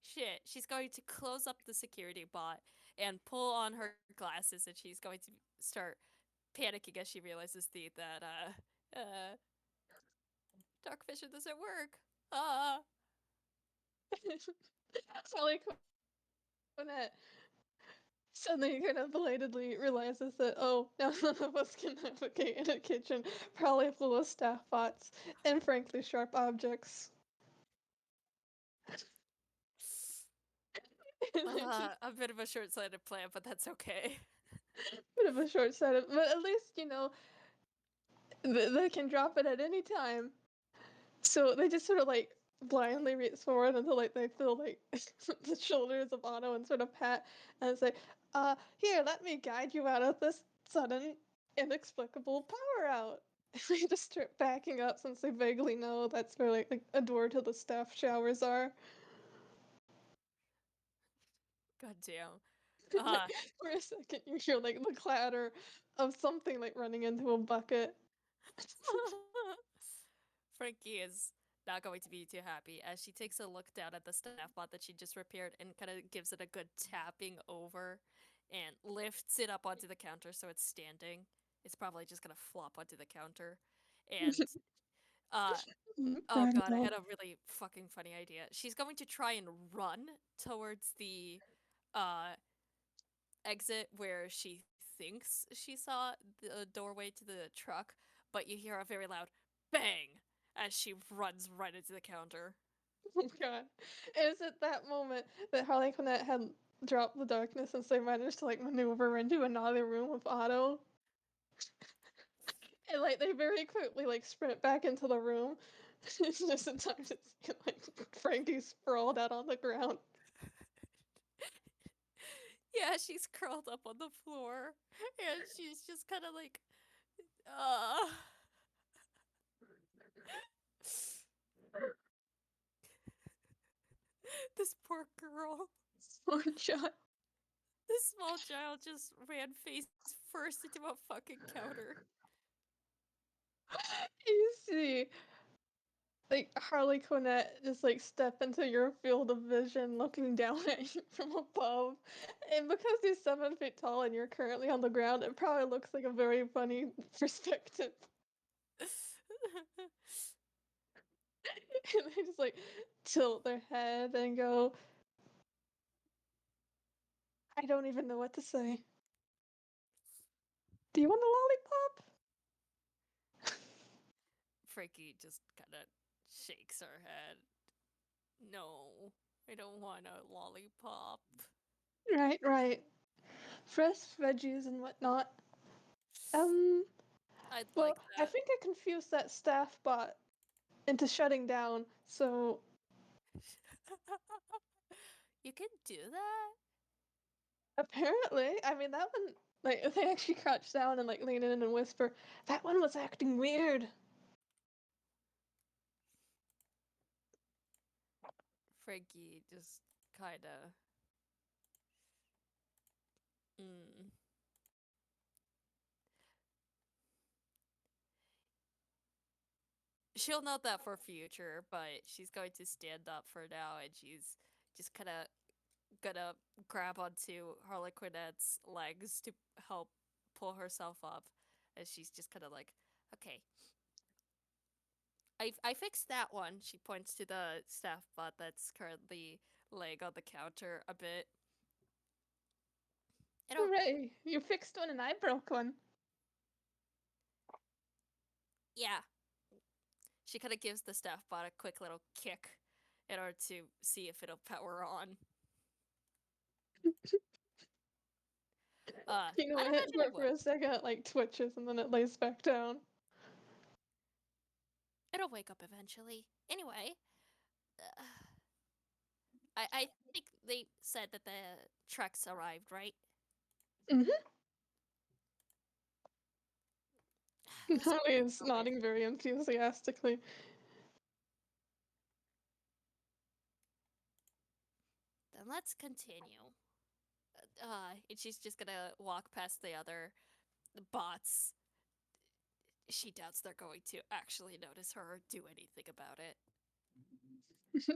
shit. She's going to close up the security bot and pull on her glasses and she's going to start panicking as she realizes that dark vision doesn't work. Ah. Harlequinette Suddenly kind of belatedly realizes that, oh, now none of us can navigate in a kitchen, probably full of staff bots and frankly sharp objects. It's just A bit of a short-sighted plan, but that's okay. a bit of a short sighted, but at least, they can drop it at any time. So they just sort of like blindly reach forward until like they feel like the shoulders of Otto and sort of pat and say, here, let me guide you out of this sudden, inexplicable power out. They just start backing up since they vaguely know that's where like a door to the staff showers are. God damn. Uh, For a second, you hear like the clatter of something like running into a bucket. Frankie is not going to be too happy as she takes a look down at the staff bot that she just repaired and kind of gives it a good tapping over and lifts it up onto the counter so it's standing. It's probably just gonna flop onto the counter. And uh oh god, I Practical. had a really fucking funny idea. She's going to try and run towards the uh exit where she thinks she saw the doorway to the truck, but you hear a very loud bang as she runs right into the counter. Oh god. Is it that moment that Harlequinette had dropped the darkness and so they managed to like maneuver into another room with Otto? And like they very quickly like sprint back into the room. It's just in time to see like Frankie sprawled out on the ground. Yeah, she's curled up on the floor and she's just kind of like, uh. This poor girl. Poor child. This small child just ran face first into a fucking counter. You see like Harlequinette just like step into your field of vision looking down at you from above. And because he's 7 feet tall and you're currently on the ground, it probably looks like a very funny perspective. And they just like tilt their head and go, I don't even know what to say. Do you want a lollipop? Frankie just kind of shakes her head. No, I don't want a lollipop. Right, right. Fresh veggies and whatnot. Um, I'd well, like I that. think I confused that staff bot into shutting down, so You can do that? apparently, I mean, that one, like, if they actually crouch down and, like, lean in and whisper, that one was acting weird. Frankie just kind of. Mm. She'll note that for future, but she's going to stand up for now and she's just kind of gonna grab onto Harlequinette's legs to help pull herself up. And she's just kind of like, okay, I fixed that one. She points to the staff bot that's currently laying on the counter a bit. It'll, Hooray! You fixed one and I broke one. yeah. She kind of gives the staff bot a quick little kick in order to see if it'll power on. You know, I'd it hit imagine for it it for would. a second, it, like, twitches, and then it lays back down. It'll wake up eventually. Anyway, I think they said that the trucks arrived, right? Mhm. Let's Holly is go in. nodding very enthusiastically. Then let's continue. And she's just gonna walk past the other bots. She doubts they're going to actually notice her or do anything about it.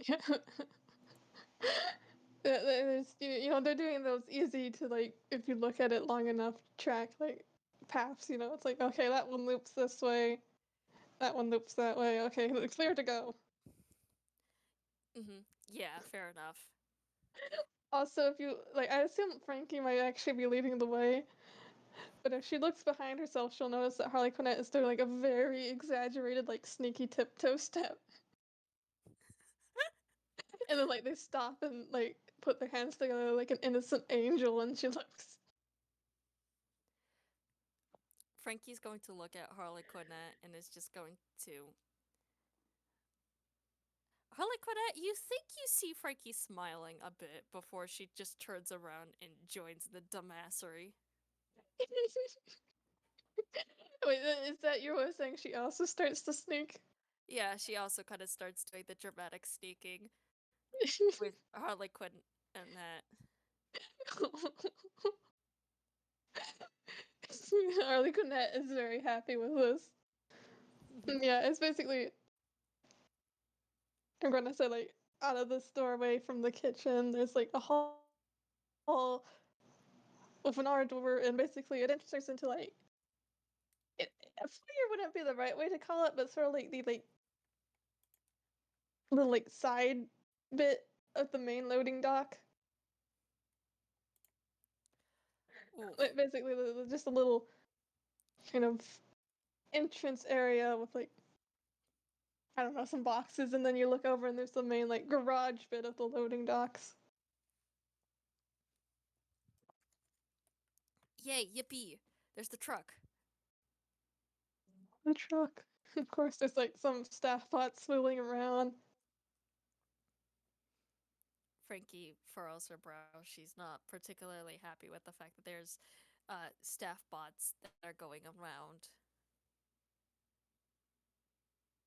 Yeah. There's, they're doing those easy to, like, if you look at it long enough, track, like, paths, it's like, okay, that one loops this way, that one loops that way, okay, clear to go. Yeah, fair enough. Also, if you like, I assume Frankie might actually be leading the way, but if she looks behind herself, she'll notice that Harlequinette is doing like a very exaggerated, like sneaky tiptoe step, and then like they stop and like put their hands together like an innocent angel, and she looks. Frankie's going to look at Harlequinette and is just going to. Harlequinette, you think you see Frankie smiling a bit before she just turns around and joins the dumbassery. Wait, is that your way of saying she also starts to sneak? Yeah, she also kind of starts doing the dramatic sneaking with Harlequinette. Harlequinette is very happy with this. Yeah, it's basically I'm gonna say like out of this doorway from the kitchen, there's like a hall with an R door, and basically it enters into like a foyer wouldn't be the right way to call it, but sort of like the like little like side bit of the main loading dock. Oof. Like basically just a little kind of entrance area with like I don't know some boxes, and then you look over and there's the main like garage bit of the loading docks. Yay, yippee! There's the truck. The truck. Of course, there's like some staff bots swilling around. Frankie furrows her brow. She's not particularly happy with the fact that there's staff bots that are going around.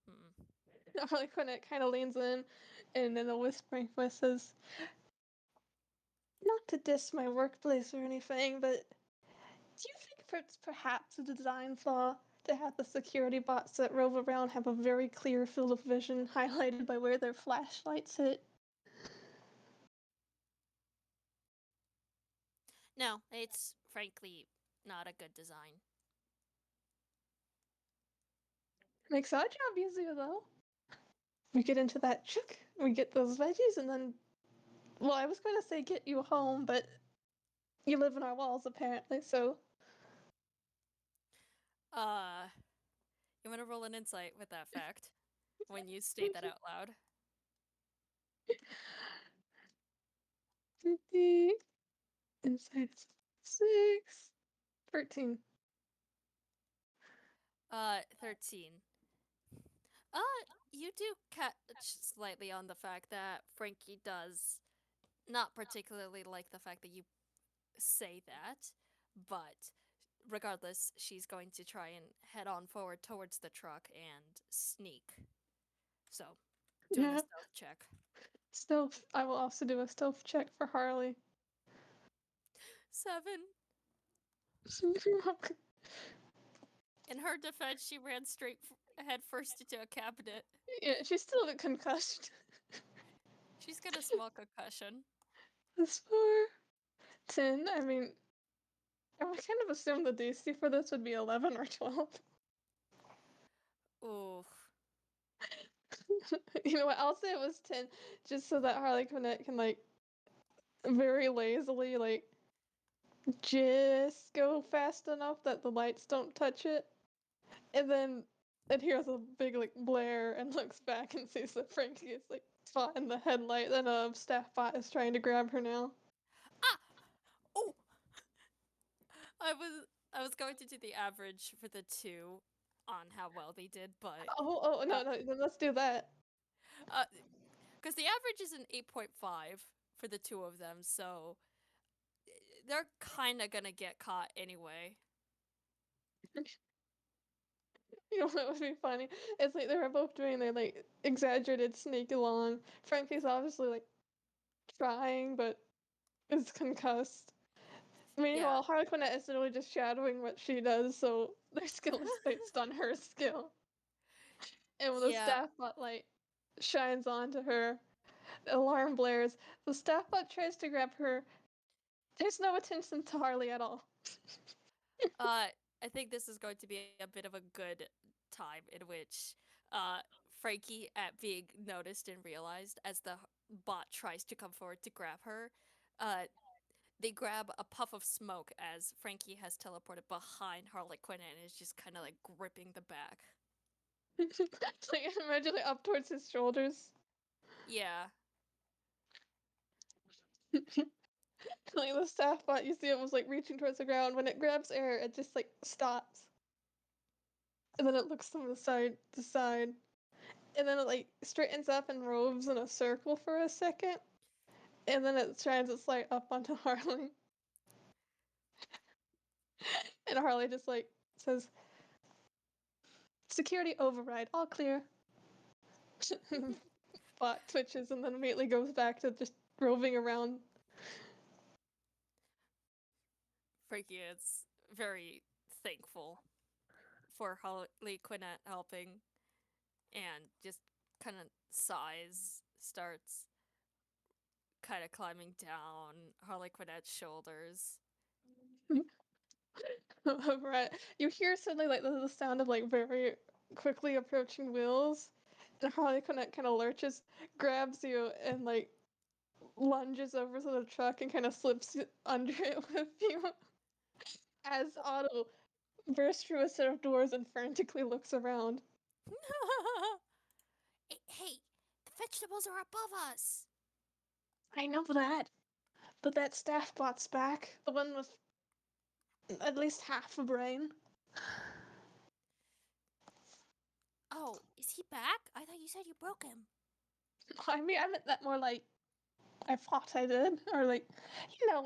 Hmm. Like when it kind of leans in, and in a whispering voice says, "Not to diss my workplace or anything, but do you think it's perhaps a design flaw to have the security bots that rove around have a very clear field of vision highlighted by where their flashlights hit?" No, it's frankly not a good design. Makes our job easier though. We get into that chick, we get those veggies, and then, well, I was going to say get you home, but you live in our walls apparently, so Uh, you want to roll an insight with that fact when you state that out loud? 50 inside 6, 13. 13. Uh, you do catch slightly on the fact that Frankie does not particularly like the fact that you say that, but regardless, she's going to try and head on forward towards the truck and sneak. So, doing a Yeah. stealth check. Stealth. I will also do a stealth check for Harley. 7. In her defense, she ran straight head first into a cabinet. Yeah, she's still a bit concussed. She's got a small concussion. This for 10. I mean, I would kind of assume the DC for this would be 11 or 12. Ooh. You know what? I'll say it was 10, just so that Harlequinette can, like, very lazily, like, just go fast enough that the lights don't touch it. And then it hears a big, like, blare and looks back and sees that Frankie is, like, caught in the headlight. Then a staff bot is trying to grab her now. Ah! Oh! I was I was going to do the average for the two on how well they did, but Oh, uh, no, no, then let's do that. uh, because the average is an 8.5 for the two of them, so they're kind of gonna get caught anyway. You know what would be funny? It's like they were both doing their like exaggerated sneak along. Frankie's obviously like trying, but is concussed. Yeah, Meanwhile, Harlequinette is literally just shadowing what she does, so their skill is based on her skill. And when the yeah. staff bot light shines onto her, the alarm blares. The staff bot tries to grab her. There's no attention to Harley at all. Uh, I think this is going to be a bit of a good time in which uh Frankie at being noticed and realized as the bot tries to come forward to grab her, Uh, they grab a puff of smoke as Frankie has teleported behind Harlequinette and is just kind of like gripping the back. Like imagine like up towards his shoulders. Yeah. Like the staff bot, you see it was like reaching towards the ground. When it grabs air, it just like stops, and then it looks from the side to side, and then it like straightens up and roves in a circle for a second, and then it shines its light up onto Harley, and Harley just like says, "Security override, all clear." Bot twitches and then immediately goes back to just roving around. Frankie is very thankful for Harlequinette helping and just kind of sighs, starts kind of climbing down Harlequinette's shoulders. Right. You hear suddenly like the sound of like very quickly approaching wheels, and Harley kind of lurches, grabs you, and like lunges over to the truck and kind of slips under it with you as Otto bursts through a set of doors and frantically looks around. Hey, the vegetables are above us. I know that, but that staff bot's back. The one with at least half a brain. Oh, is he back? I thought you said you broke him. I mean, I meant that more like I thought I did. Or like,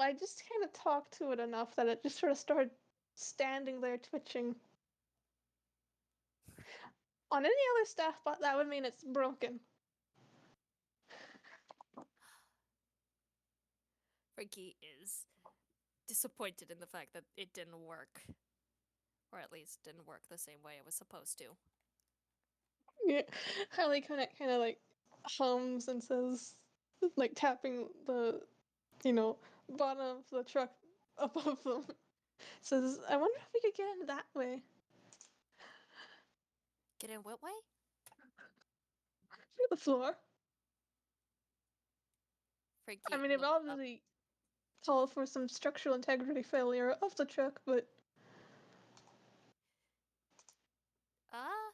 I just kind of talked to it enough that it just sort of started standing there twitching. On any other staff bot, that would mean it's broken. Frankie is disappointed in the fact that it didn't work. Or at least didn't work the same way it was supposed to. Yeah. Harley kind of like hums and says, like tapping the, you know, bottom of the truck above them. Says, I wonder if we could get in that way. Get in what way? Through the floor. I Frankie mean, it looks up. obviously called for some structural integrity failure of the truck, but Uh,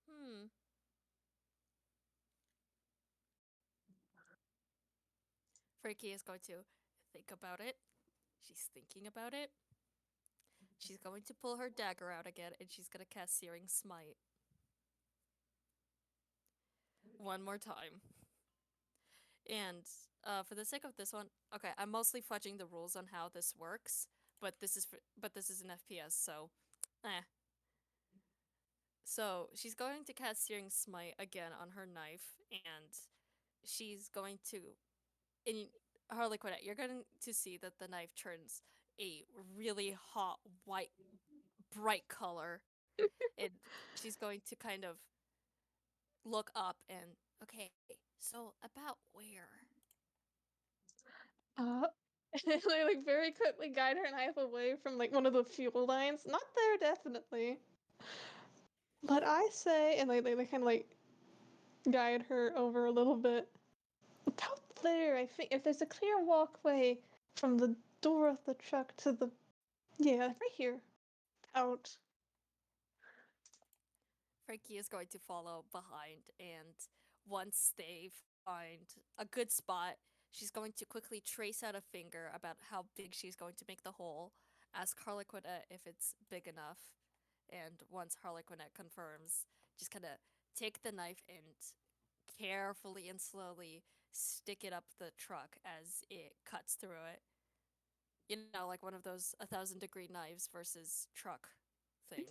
hmm. Frankie is going to think about it. She's thinking about it. She's going to pull her dagger out again and she's going to cast Searing Smite. One more time. And for the sake of this one, okay, I'm mostly fudging the rules on how this works, but this is an FPS, so eh. So she's going to cast Searing Smite again on her knife, and she's going to in Harlequinette, you're going to see that the knife turns a really hot white bright color, and she's going to kind of look up and okay, so about where? uh, they like very quickly guide her knife away from like one of the fuel lines. Not there, definitely. But I say, and they kind of like guide her over a little bit. About there, I think. If there's a clear walkway from the door of the truck to the. Yeah, right here. Out. Frankie is going to follow behind, and once they find a good spot, she's going to quickly trace out a finger about how big she's going to make the hole, ask Harlequinette if it's big enough, and once Harlequinette confirms, just kind of take the knife and carefully and slowly stick it up the truck as it cuts through it. You know, like one of those 1,000-degree knives versus truck things.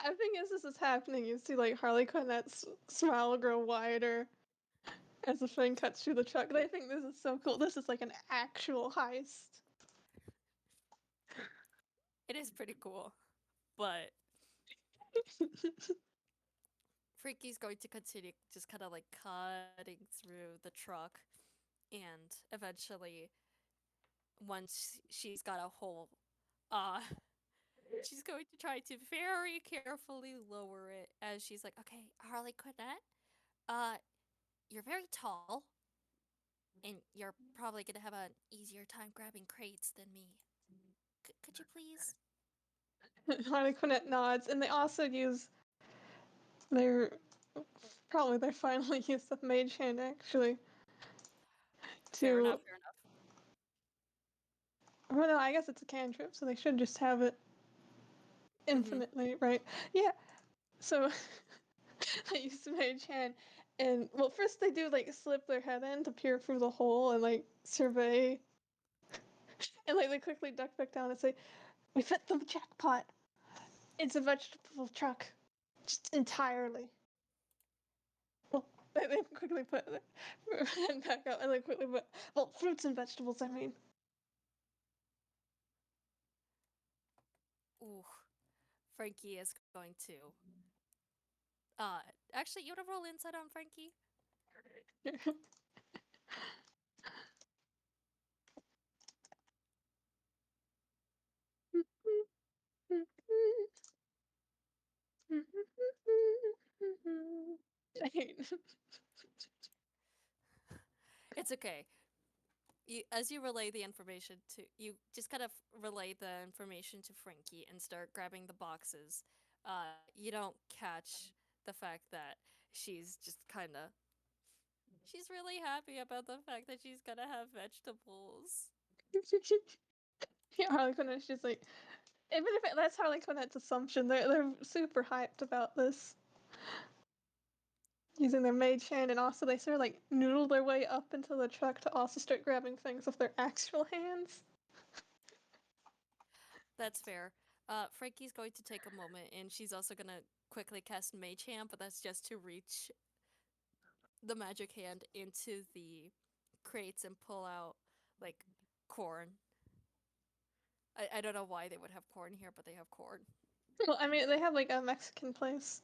I think as this is happening, you see like Harley Quinnette's smile grow wider as the thing cuts through the truck. They think this is so cool. This is like an actual heist. It is pretty cool. But Freaky's going to continue just kind of like cutting through the truck. And eventually, once she's got a hole, uh, she's going to try to very carefully lower it as she's like, okay, Harlequinette, uh, you're very tall. And you're probably gonna have an easier time grabbing crates than me. Could you please? Harlequinette nods, and they also use their probably their final use of Mage Hand actually Fair enough, to. fair enough. Well, no, I guess it's a cantrip, so they should just have it Mm-hmm. infinitely, right? Yeah. So they use Mage Hand, and well, first they do like slip their head in to peer through the hole and like survey, and like they quickly duck back down and say, "We fit the jackpot. It's a vegetable truck, just entirely." Well, they quickly put their head back up and they quickly put, well, fruits and vegetables. I mean, Ooh, Frankie is going to. Actually, you wanna roll insight on Frankie? I hate. It's okay. As you relay the information to you, just kind of relay the information to Frankie and start grabbing the boxes. You don't catch the fact that she's just kind of she's really happy about the fact that she's gonna have vegetables. Yeah, Harlequinette's just like, even if that's Harlequinette's assumption, they're super hyped about this. Using their mage hand, and also they sort of like noodle their way up into the truck to also start grabbing things with their actual hands. That's fair. Frankie's going to take a moment, and she's also gonna quickly cast Mage Hand, but that's just to reach the magic hand into the crates and pull out like corn. I don't know why they would have corn here, but they have corn. Well, I mean, they have like a Mexican place.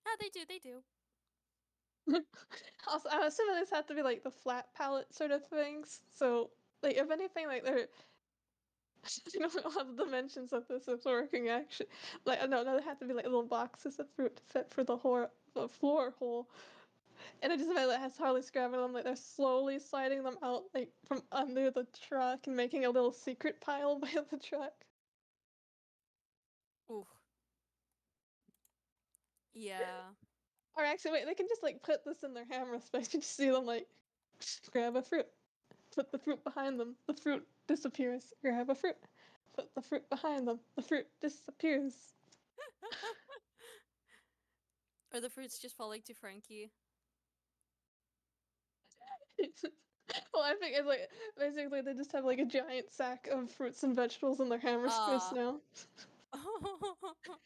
Ah, they do, they do. Also, I'm assuming these have to be like the flat palette sort of things. So, like, if anything, like they're I don't know how the dimensions of this is working actually. Like, no, they have to be like little boxes of fruit to fit for the floor hole. And I just imagine that has Harley grabbing them, like they're slowly sliding them out, like from under the truck and making a little secret pile by the truck. Ooh, yeah. Or actually, wait, they can just like put this in their hammer space. You just see them like grab a fruit, put the fruit behind them, the fruit disappears. Grab a fruit, put the fruit behind them, the fruit disappears. Are the fruits just falling to Frankie? Well, I think it's like basically they just have like a giant sack of fruits and vegetables in their hammer space Ah. now.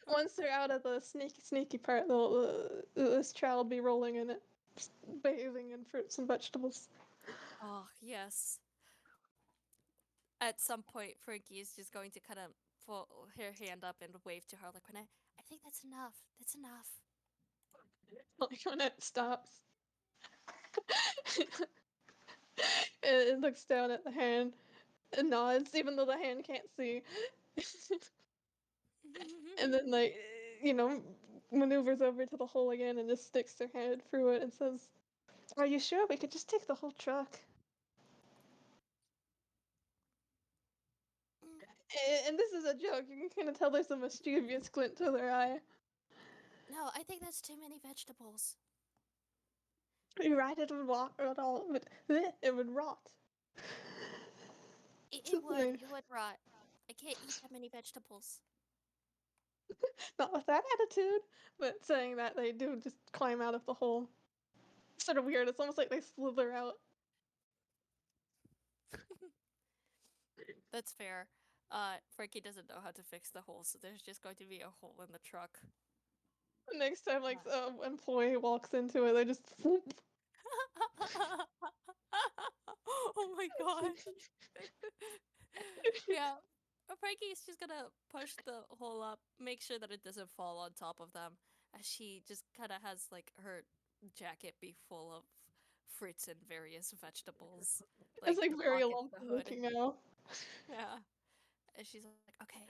Once they're out of the sneaky part, this child will be rolling in it, bathing in fruits and vegetables. Oh, yes. At some point, Frankie is just going to kind of pull her hand up and wave to Harlequinette. I think that's enough. That's enough. Like when it stops, it looks down at the hand and nods, even though the hand can't see. And then, like, maneuvers over to the hole again and just sticks their hand through it and says, "Are you sure we could just take the whole truck?" And this is a joke. You can kind of tell there's a mischievous glint to their eye. No, I think that's too many vegetables. You're right, it would rot at all. It would rot. It, So it would. they- It would rot. I can't eat that many vegetables. Not with that attitude, but saying that they do just climb out of the hole. It's sort of weird. It's almost like they slither out. That's fair. Frankie doesn't know how to fix the hole, so there's just going to be a hole in the truck. Next time, like, employee walks into it, they just floop. Oh my gosh. Yeah. Frankie's just gonna push the hole up, make sure that it doesn't fall on top of them, as she just kind of has like her jacket be full of fruits and various vegetables, It's like like the very pockets, the lumpy hood. looking now. Yeah. And she's like, okay,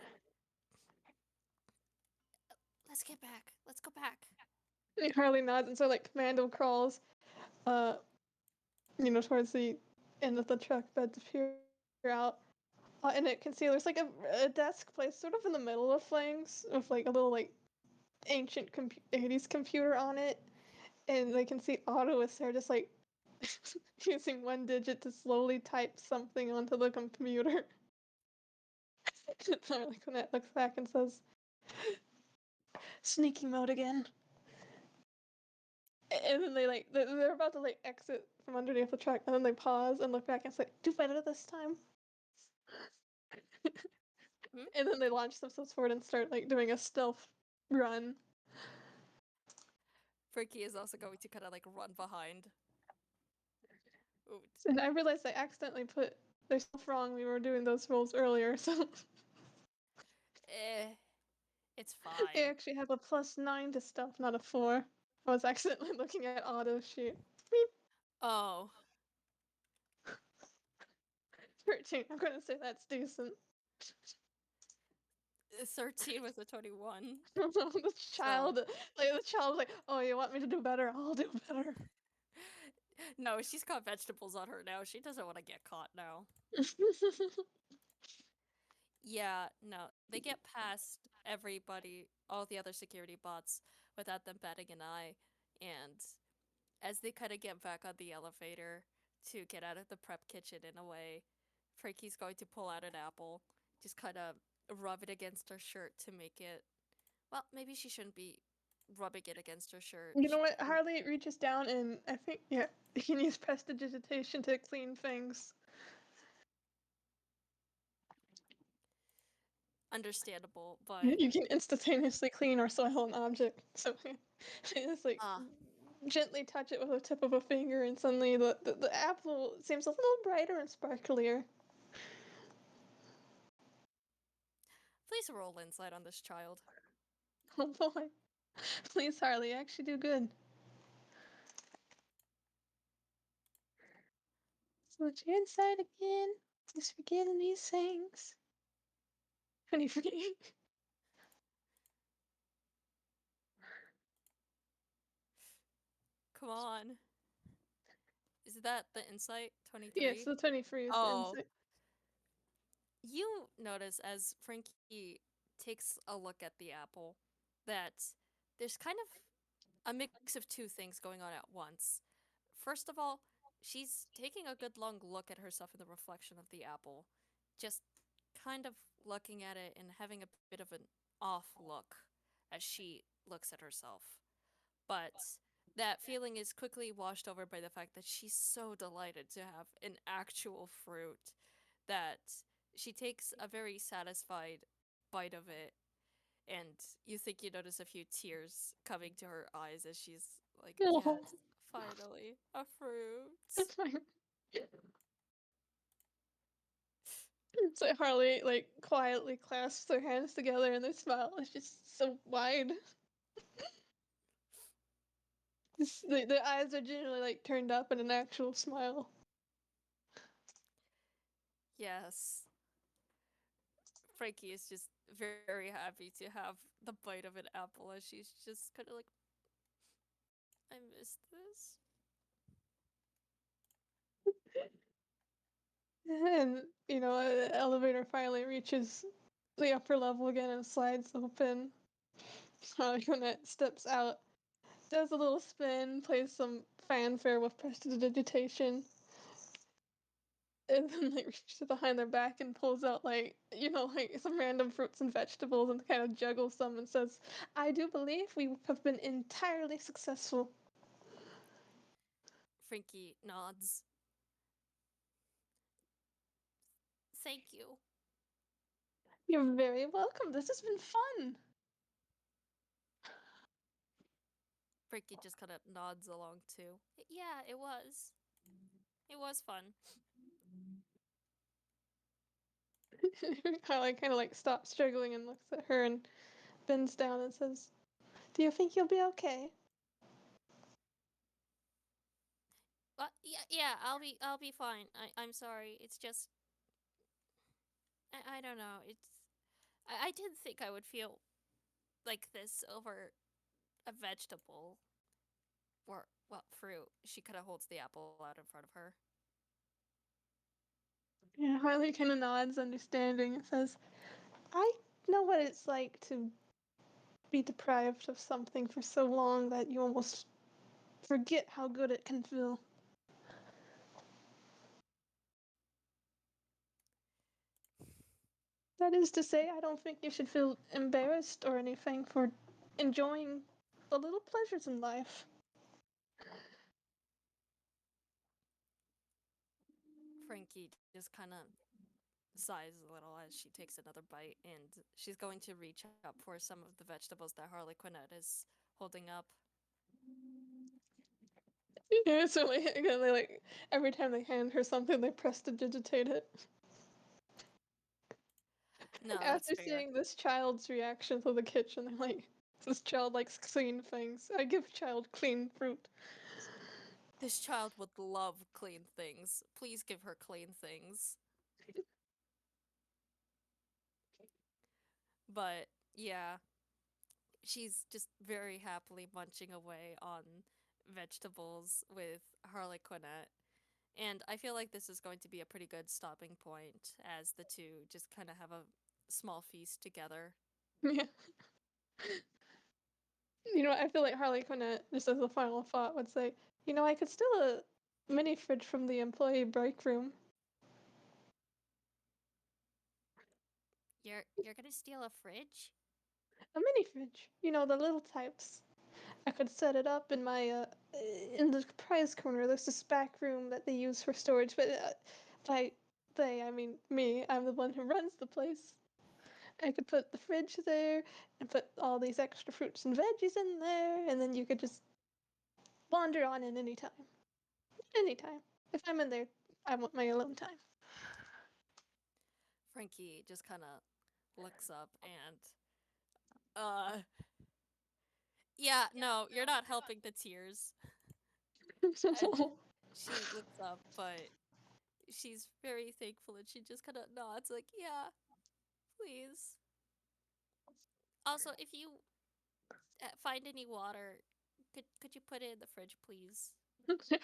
let's get back. Let's go back. Harley nods, and so like Commando crawls, uh, towards the and that the truck beds appear out. And it can see there's like a desk placed sort of in the middle of things with like a little like ancient 80s computer on it. And they can see Otto is there just like using one digit to slowly type something onto the computer. Harlequinette looks back and says, "Sneaking mode again." And then they like they're about to like exit from underneath the truck, and then they pause and look back and say, "Do better this time." Hmm? And then they launch themselves forward and start like doing a stealth run. Franky is also going to kind of like run behind. Ooh, And I realized I accidentally put their stuff wrong. We were doing those rolls earlier, so eh, it's they fine. actually have a +9 to stealth, not a 4. I was accidentally looking at auto shoot. Beep. Oh, 13. I'm gonna say that's decent. 13 with a 21. the So, child, the child's like, "Oh, you want me to do better? I'll do better." no, she's got vegetables on her now. She doesn't want to get caught now. Yeah, no, they get past everybody, all the other security bots, without them batting an eye. And as they kind of get back on the elevator to get out of the prep kitchen in a way, Frankie's going to pull out an apple, just kind of rub it against her shirt to make it. Well, maybe she shouldn't be rubbing it against her shirt. You know She what? could. Harley reaches down and I think, yeah, you can use prestidigitation to clean things. Understandable, but You can instantaneously clean or soil an object. So it's like ah, gently touch it with the tip of a finger, and suddenly the apple seems a little brighter and sparklier. please roll insight on this child. Oh boy. Please, Harley, actually do good. So what's your inside again? Just forgetting these things. When you forget. Come on. Is that the insight? Yes, 23? the 23 is the Oh, inside. you notice as Frankie takes a look at the apple that there's kind of a mix of two things going on at once. First of all, she's taking a good long look at herself in the reflection of the apple, just kind of looking at it and having a bit of an off look as she looks at herself. But that feeling is quickly washed over by the fact that she's so delighted to have an actual fruit that she takes a very satisfied bite of it, and you think you notice a few tears coming to her eyes as she's like, Oh, yes, finally, a fruit. it's fine. So Harley like quietly clasps their hands together, and their smile is just so wide. The eyes are generally like turned up in an actual smile. Yes. Frankie is just very happy to have the bite of an apple as she's just kind of like, I missed this. And the elevator finally reaches the upper level again and slides open. Harlequinette steps out, does a little spin, plays some fanfare with prestidigitation, and then like reaches behind their back and pulls out like some random fruits and vegetables and kind of juggles them and says, "I do believe we have been entirely successful." Frankie nods. Thank you. You're very welcome. This has been fun. Frankie just kind of nods along too. Yeah, it was. It was fun. Harley kind of like stops struggling and looks at her and bends down and says, "Do you think you'll be okay?" Yeah, I'll be fine. I'm sorry. It's just I don't know. I didn't think I would feel like this over a vegetable or well fruit. She kind of holds the apple out in front of her. Yeah, Harley kind of nods, understanding, and says, I know what it's like to be deprived of something for so long that you almost forget how good it can feel. That is to say, I don't think you should feel embarrassed or anything for enjoying the little pleasures in life. Frankie just kind of sighs a little as she takes another bite, and she's going to reach up for some of the vegetables that Harlequinette is holding up. Yeah, so like, again, they like every time they hand her something, they press to digitate it. No, that's After fair. seeing this child's reaction to the kitchen, they're like, this child likes clean things. I give child clean fruit. This child would love clean things. Please give her clean things. But yeah, she's just very happily munching away on vegetables with Harlequinette. And I feel like this is going to be a pretty good stopping point as the two just kind of have a small feast together. Yeah. You know, I feel like Harlequinette, just as a final thought, would say, I could steal a mini fridge from the employee break room. You're gonna steal a fridge? A mini fridge. The little types. I could set it up in the prize corner. There's this back room that they use for storage, but by they, I mean me. I'm the one who runs the place. I could put the fridge there and put all these extra fruits and veggies in there, and then you could just wander on in anytime. Anytime. If I'm in there, I want my alone time. Frankie just kind of looks up and uh yeah, no, you're not helping the tears. And she looks up, but she's very thankful and she just kind of nods like, "Yeah, please." Also, if you find any water, could you put it in the fridge, please?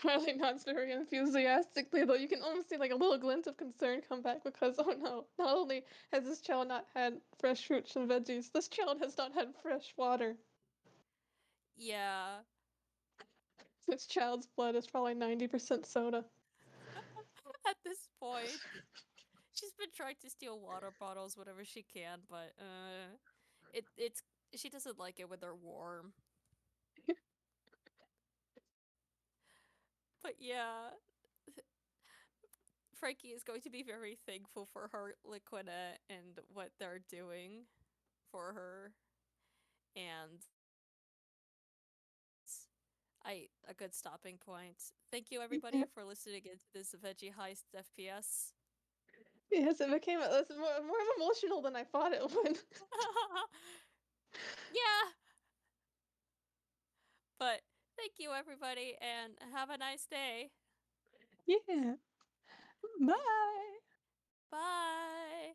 Riley nods very enthusiastically, though you can almost see like a little glint of concern come back because, oh no, not only has this child not had fresh fruits and veggies, this child has not had fresh water. Yeah. This child's blood is probably 90% soda. At this point, she's been trying to steal water bottles whenever she can, but it's she doesn't like it when they're warm. But yeah, Frankie is going to be very thankful for her Liquidette and what they're doing for her. And a good stopping point. Thank you everybody for listening into this Veggie Heist FPS. Yes, it became more emotional than I thought it would. Yeah, but thank you everybody and have a nice day. Yeah. Bye. Bye.